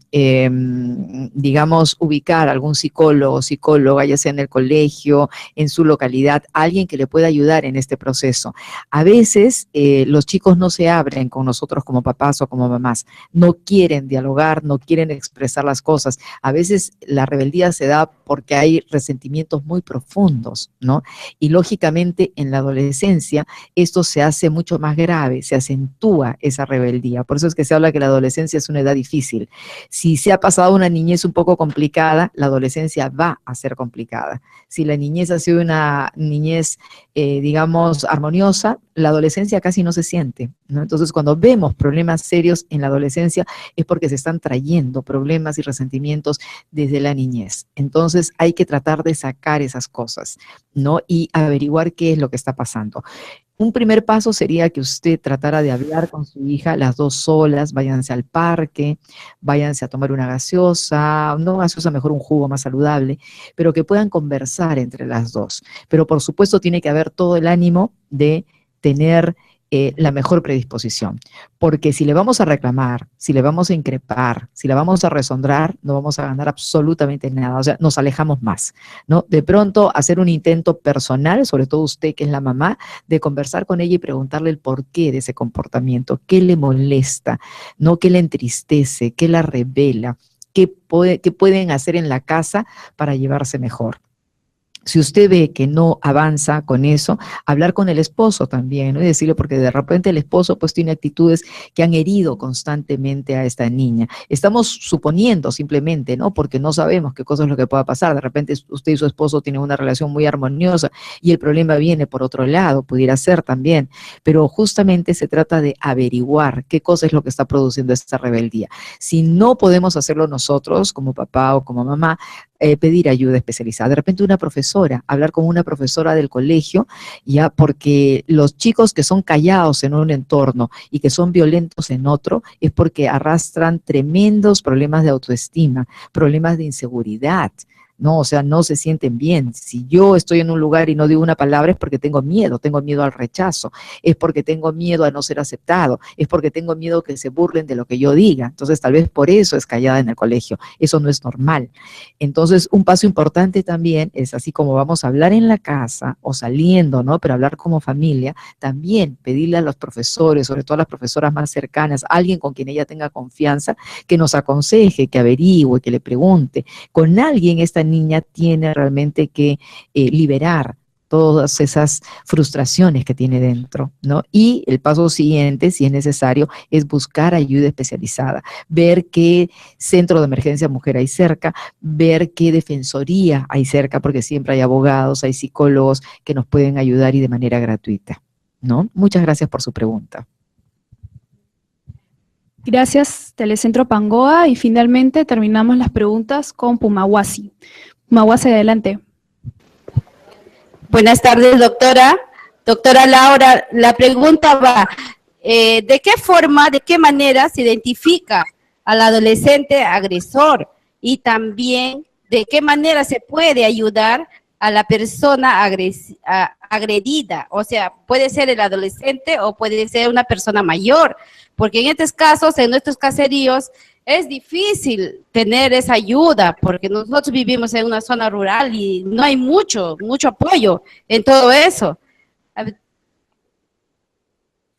digamos, ubicar algún psicólogo o psicóloga, ya sea en el colegio, en su localidad, alguien que le pueda ayudar en este proceso. A veces los chicos no se abren con nosotros como papás o como mamás, no quieren dialogar, no quieren expresar las cosas. A veces la rebeldía se da porque hay resentimientos muy profundos, ¿no? Y lógicamente en la adolescencia esto se hace mucho más grave, se acentúa esa rebeldía. Por eso es que se habla que la adolescencia es una edad difícil. Si se ha pasado una niñez un poco complicada, la adolescencia va a ser complicada. Si la niñez ha sido una niñez, digamos, armoniosa, la adolescencia casi no se siente, ¿no? Entonces, cuando vemos problemas serios en la adolescencia es porque se están trayendo problemas y resentimientos desde la niñez. Entonces, hay que tratar de sacar esas cosas, ¿no? Y averiguar qué es lo que está pasando. Un primer paso sería que usted tratara de hablar con su hija, las dos solas, váyanse al parque, váyanse a tomar una gaseosa, no gaseosa, mejor un jugo más saludable, pero que puedan conversar entre las dos. Pero por supuesto tiene que haber todo el ánimo de tener la mejor predisposición, porque si le vamos a reclamar, si le vamos a increpar, si la vamos a resondrar, no vamos a ganar absolutamente nada, o sea, nos alejamos más, ¿no? De pronto hacer un intento personal, sobre todo usted que es la mamá, de conversar con ella y preguntarle el porqué de ese comportamiento, qué le molesta, ¿no? Qué le entristece, qué la revela, qué pueden hacer en la casa para llevarse mejor. Si usted ve que no avanza con eso, hablar con el esposo también, ¿no? Y decirle, porque de repente el esposo pues tiene actitudes que han herido constantemente a esta niña. Estamos suponiendo simplemente, ¿no? Porque no sabemos qué cosa es lo que pueda pasar. De repente usted y su esposo tienen una relación muy armoniosa y el problema viene por otro lado, pudiera ser también. Pero justamente se trata de averiguar qué cosa es lo que está produciendo esta rebeldía. Si no podemos hacerlo nosotros, como papá o como mamá, pedir ayuda especializada. De repente una profesora, hablar con una profesora del colegio, ya, porque los chicos que son callados en un entorno y que son violentos en otro, es porque arrastran tremendos problemas de autoestima, problemas de inseguridad, ¿no? O sea, no se sienten bien. Si yo estoy en un lugar y no digo una palabra es porque tengo miedo al rechazo, es porque tengo miedo a no ser aceptado, es porque tengo miedo que se burlen de lo que yo diga. Entonces, tal vez por eso es callada en el colegio. Eso no es normal. Entonces, un paso importante también es, así como vamos a hablar en la casa o saliendo, ¿no? Pero hablar como familia, también pedirle a los profesores, sobre todo a las profesoras más cercanas, alguien con quien ella tenga confianza, que nos aconseje, que averigüe, que le pregunte. Con alguien esta niña tiene realmente que liberar todas esas frustraciones que tiene dentro, ¿no? Y el paso siguiente, si es necesario, es buscar ayuda especializada, ver qué centro de emergencia mujer hay cerca, ver qué defensoría hay cerca, porque siempre hay abogados, hay psicólogos que nos pueden ayudar y de manera gratuita, ¿no? Muchas gracias por su pregunta. Gracias, Telecentro Pangoa. Y finalmente terminamos las preguntas con Pumahuasi. Pumahuasi, adelante. Buenas tardes, doctora. Doctora Laura, la pregunta va, ¿de qué forma, de qué manera se identifica al adolescente agresor? Y también, ¿de qué manera se puede ayudar a la persona agredida? O sea, puede ser el adolescente o puede ser una persona mayor, porque en estos casos, en nuestros caseríos, es difícil tener esa ayuda, porque nosotros vivimos en una zona rural y no hay mucho apoyo en todo eso.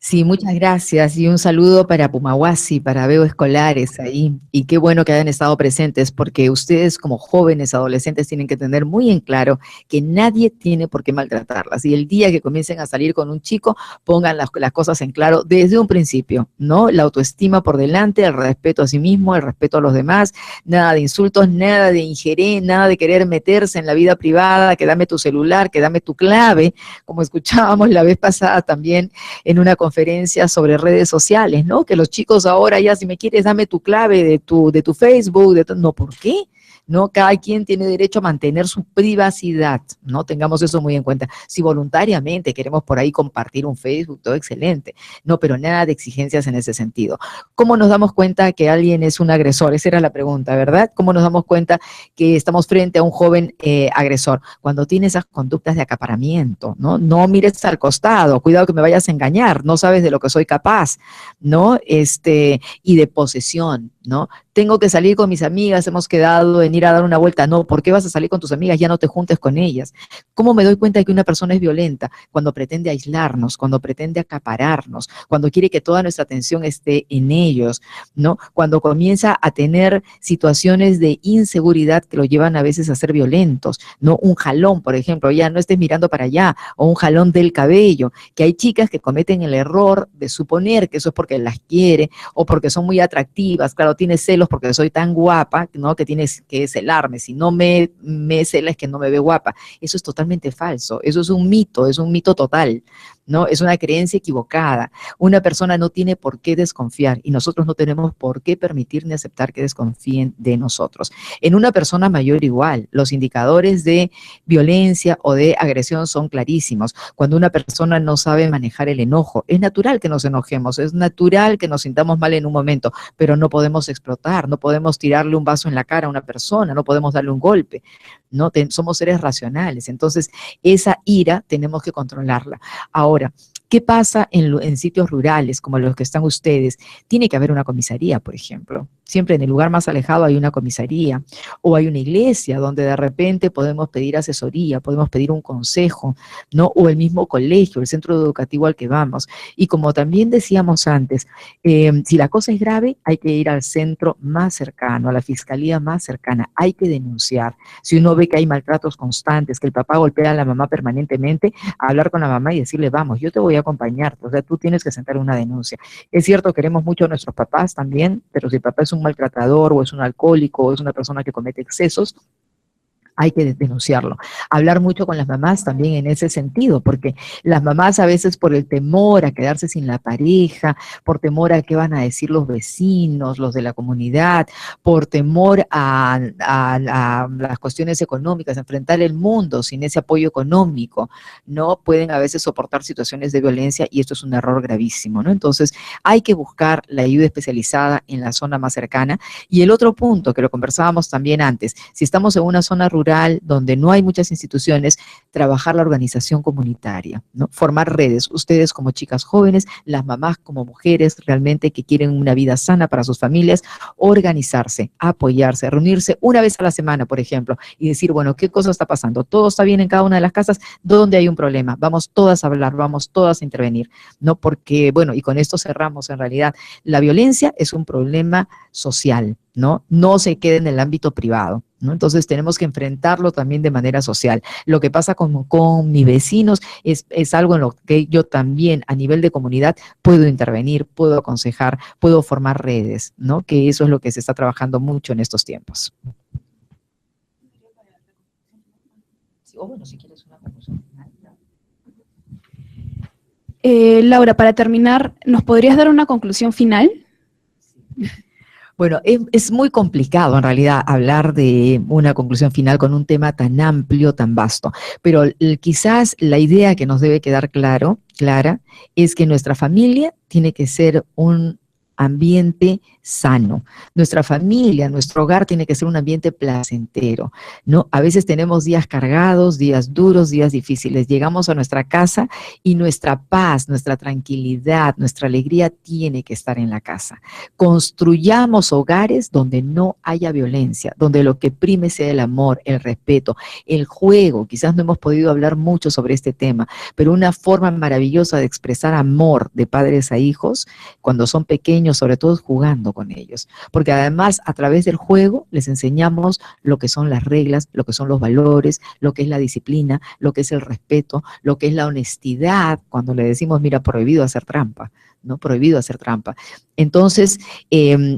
Sí, muchas gracias y un saludo para Pumahuasi, para Veo Escolares ahí. Y qué bueno que hayan estado presentes, porque ustedes como jóvenes, adolescentes, tienen que tener muy en claro que nadie tiene por qué maltratarlas. Y el día que comiencen a salir con un chico, pongan las cosas en claro desde un principio, ¿no? La autoestima por delante, el respeto a sí mismo, el respeto a los demás, nada de insultos, nada de injerir, nada de querer meterse en la vida privada, que dame tu celular, que dame tu clave, como escuchábamos la vez pasada también en una conferencia sobre redes sociales, ¿no? Que los chicos ahora ya, si me quieres, dame tu clave de tu Facebook, no, ¿por qué? ¿No? Cada quien tiene derecho a mantener su privacidad, ¿no? Tengamos eso muy en cuenta. Si voluntariamente queremos por ahí compartir un Facebook, todo excelente, no, pero nada de exigencias en ese sentido. ¿Cómo nos damos cuenta que alguien es un agresor? Esa era la pregunta, ¿verdad? ¿Cómo nos damos cuenta que estamos frente a un joven agresor? Cuando tiene esas conductas de acaparamiento, ¿no? No mires al costado, cuidado que me vayas a engañar, no sabes de lo que soy capaz, ¿no? Y de posesión, ¿no? Tengo que salir con mis amigas, hemos quedado en ir a dar una vuelta. No, ¿por qué vas a salir con tus amigas? Ya no te juntes con ellas. ¿Cómo me doy cuenta de que una persona es violenta? Cuando pretende aislarnos, cuando pretende acapararnos, cuando quiere que toda nuestra atención esté en ellos, ¿no? Cuando comienza a tener situaciones de inseguridad que lo llevan a veces a ser violentos, ¿no? Un jalón, por ejemplo, ya no estés mirando para allá, o un jalón del cabello, que hay chicas que cometen el error de suponer que eso es porque las quiere o porque son muy atractivas. Claro, tiene celos porque soy tan guapa, ¿no? Que tienes que celarme. Si no me cela es que no me ve guapa. Eso es totalmente falso. Eso es un mito total, ¿no? Es una creencia equivocada. Una persona no tiene por qué desconfiar y nosotros no tenemos por qué permitir ni aceptar que desconfíen de nosotros. En una persona mayor igual, los indicadores de violencia o de agresión son clarísimos. Cuando una persona no sabe manejar el enojo, es natural que nos enojemos, es natural que nos sintamos mal en un momento, pero no podemos explotar, no podemos tirarle un vaso en la cara a una persona, no podemos darle un golpe, ¿no? Somos seres racionales, entonces esa ira tenemos que controlarla. Ahora, ¿qué pasa en sitios rurales como los que están ustedes? Tiene que haber una comisaría, por ejemplo. Siempre en el lugar más alejado hay una comisaría o hay una iglesia donde de repente podemos pedir asesoría, podemos pedir un consejo, ¿no? O el mismo colegio, el centro educativo al que vamos. Y como también decíamos antes, si la cosa es grave, hay que ir al centro más cercano, a la fiscalía más cercana, hay que denunciar. Si uno ve que hay maltratos constantes, que el papá golpea a la mamá permanentemente, hablar con la mamá y decirle, vamos, yo te voy a acompañar, o sea, tú tienes que sentar una denuncia. Es cierto, queremos mucho a nuestros papás también, pero si el papá es un maltratador o es un alcohólico o es una persona que comete excesos, hay que denunciarlo. Hablar mucho con las mamás también en ese sentido, porque las mamás a veces por el temor a quedarse sin la pareja, por temor a qué van a decir los vecinos, los de la comunidad, por temor a las cuestiones económicas, a enfrentar el mundo sin ese apoyo económico, no pueden a veces soportar situaciones de violencia y esto es un error gravísimo, ¿no? Entonces hay que buscar la ayuda especializada en la zona más cercana. Y el otro punto que lo conversábamos también antes, si estamos en una zona rural donde no hay muchas instituciones, trabajar la organización comunitaria, ¿no? Formar redes, ustedes como chicas jóvenes, las mamás como mujeres realmente que quieren una vida sana para sus familias, organizarse, apoyarse, reunirse una vez a la semana, por ejemplo, y decir, bueno, ¿qué cosa está pasando? ¿Todo está bien en cada una de las casas? ¿Dónde hay un problema? Vamos todas a hablar, vamos todas a intervenir, ¿no? Porque, bueno, y con esto cerramos en realidad, la violencia es un problema social, ¿no? No se quede en el ámbito privado, ¿no? Entonces tenemos que enfrentarlo también de manera social. Lo que pasa con mis vecinos es algo en lo que yo también a nivel de comunidad puedo intervenir, puedo aconsejar, puedo formar redes, ¿no? Que eso es lo que se está trabajando mucho en estos tiempos. O bueno, si quieres una conclusión final. Laura, para terminar, ¿nos podrías dar una conclusión final? Bueno, es muy complicado en realidad hablar de una conclusión final con un tema tan amplio, tan vasto, pero quizás la idea que nos debe quedar clara, es que nuestra familia tiene que ser un ambiente sano. Nuestra familia, nuestro hogar tiene que ser un ambiente placentero, ¿no? A veces tenemos días cargados, días duros, días difíciles. Llegamos a nuestra casa y nuestra paz, nuestra tranquilidad, nuestra alegría tiene que estar en la casa. Construyamos hogares donde no haya violencia, donde lo que prime sea el amor, el respeto, el juego. Quizás no hemos podido hablar mucho sobre este tema, pero una forma maravillosa de expresar amor de padres a hijos cuando son pequeños, sobre todo jugando con ellos, porque además a través del juego les enseñamos lo que son las reglas, lo que son los valores, lo que es la disciplina, lo que es el respeto, lo que es la honestidad, cuando le decimos, mira, prohibido hacer trampa, ¿no? Prohibido hacer trampa. Entonces,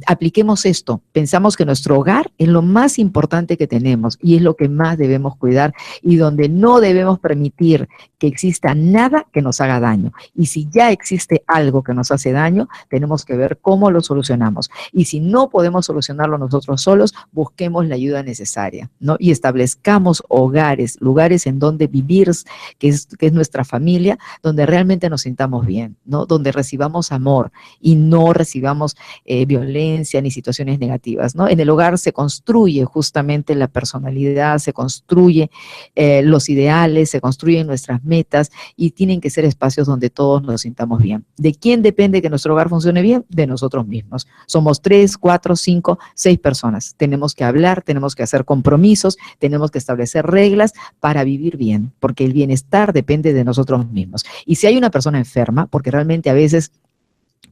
apliquemos esto. Pensamos que nuestro hogar es lo más importante que tenemos y es lo que más debemos cuidar y donde no debemos permitir que exista nada que nos haga daño. Y si ya existe algo que nos hace daño, tenemos que ver cómo lo solucionamos. Y si no podemos solucionarlo nosotros solos, busquemos la ayuda necesaria, ¿no? Y establezcamos hogares, lugares en donde vivir, que es nuestra familia, donde realmente nos sintamos bien, ¿no? Donde recibamos amor y no recibamos violencia ni situaciones negativas, ¿no? En el hogar se construye justamente la personalidad, se construye los ideales, se construyen nuestras metas y tienen que ser espacios donde todos nos sintamos bien. ¿De quién depende que nuestro hogar funcione bien? De nosotros mismos. Somos 3, 4, 5, 6 personas. Tenemos que hablar, tenemos que hacer compromisos, tenemos que establecer reglas para vivir bien, porque el bienestar depende de nosotros mismos. Y si hay una persona enferma, porque realmente a veces,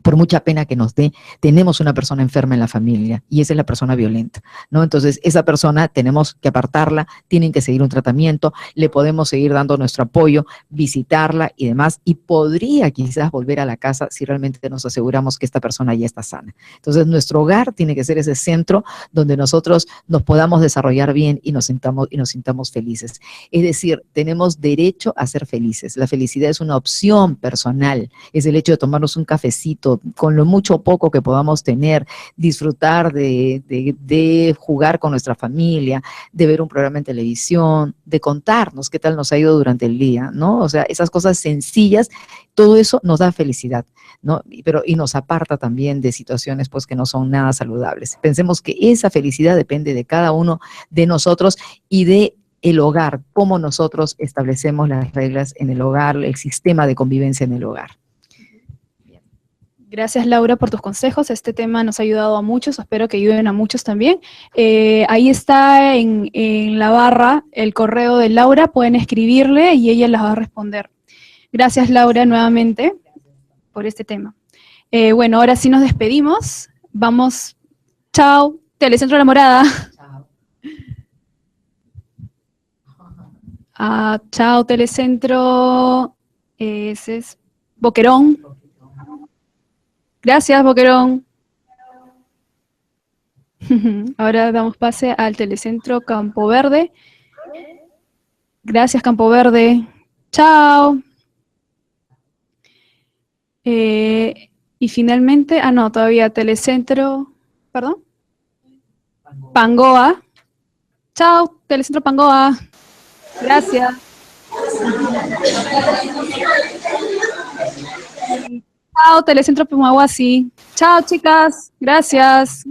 por mucha pena que nos dé, tenemos una persona enferma en la familia y esa es la persona violenta, ¿no? Entonces, esa persona tenemos que apartarla, tienen que seguir un tratamiento, le podemos seguir dando nuestro apoyo, visitarla y demás, y podría quizás volver a la casa si realmente nos aseguramos que esta persona ya está sana. Entonces, nuestro hogar tiene que ser ese centro donde nosotros nos podamos desarrollar bien y nos sintamos felices. Es decir, tenemos derecho a ser felices. La felicidad es una opción personal, es el hecho de tomarnos un cafecito, con lo mucho o poco que podamos tener, disfrutar de jugar con nuestra familia, de ver un programa en televisión, de contarnos qué tal nos ha ido durante el día, ¿no? O sea, esas cosas sencillas, todo eso nos da felicidad, ¿no? Y nos aparta también de situaciones pues que no son nada saludables. Pensemos que esa felicidad depende de cada uno de nosotros y de el hogar, cómo nosotros establecemos las reglas en el hogar, el sistema de convivencia en el hogar. Gracias, Laura, por tus consejos. Este tema nos ha ayudado a muchos, espero que ayuden a muchos también. Ahí está en la barra el correo de Laura, pueden escribirle y ella las va a responder. Gracias, Laura, nuevamente por este tema. Bueno, ahora sí nos despedimos. Vamos. Chao, Telecentro La Morada. Chao, Telecentro. Ese es Boquerón. Gracias, Boquerón. Ahora damos pase al Telecentro Campo Verde. Gracias, Campo Verde. Chao. Y finalmente, no, todavía Telecentro, perdón. Pangoa. Chao, Telecentro Pangoa. Gracias. Chao, Telecentro Pumahuasi. Chao, chicas. Gracias.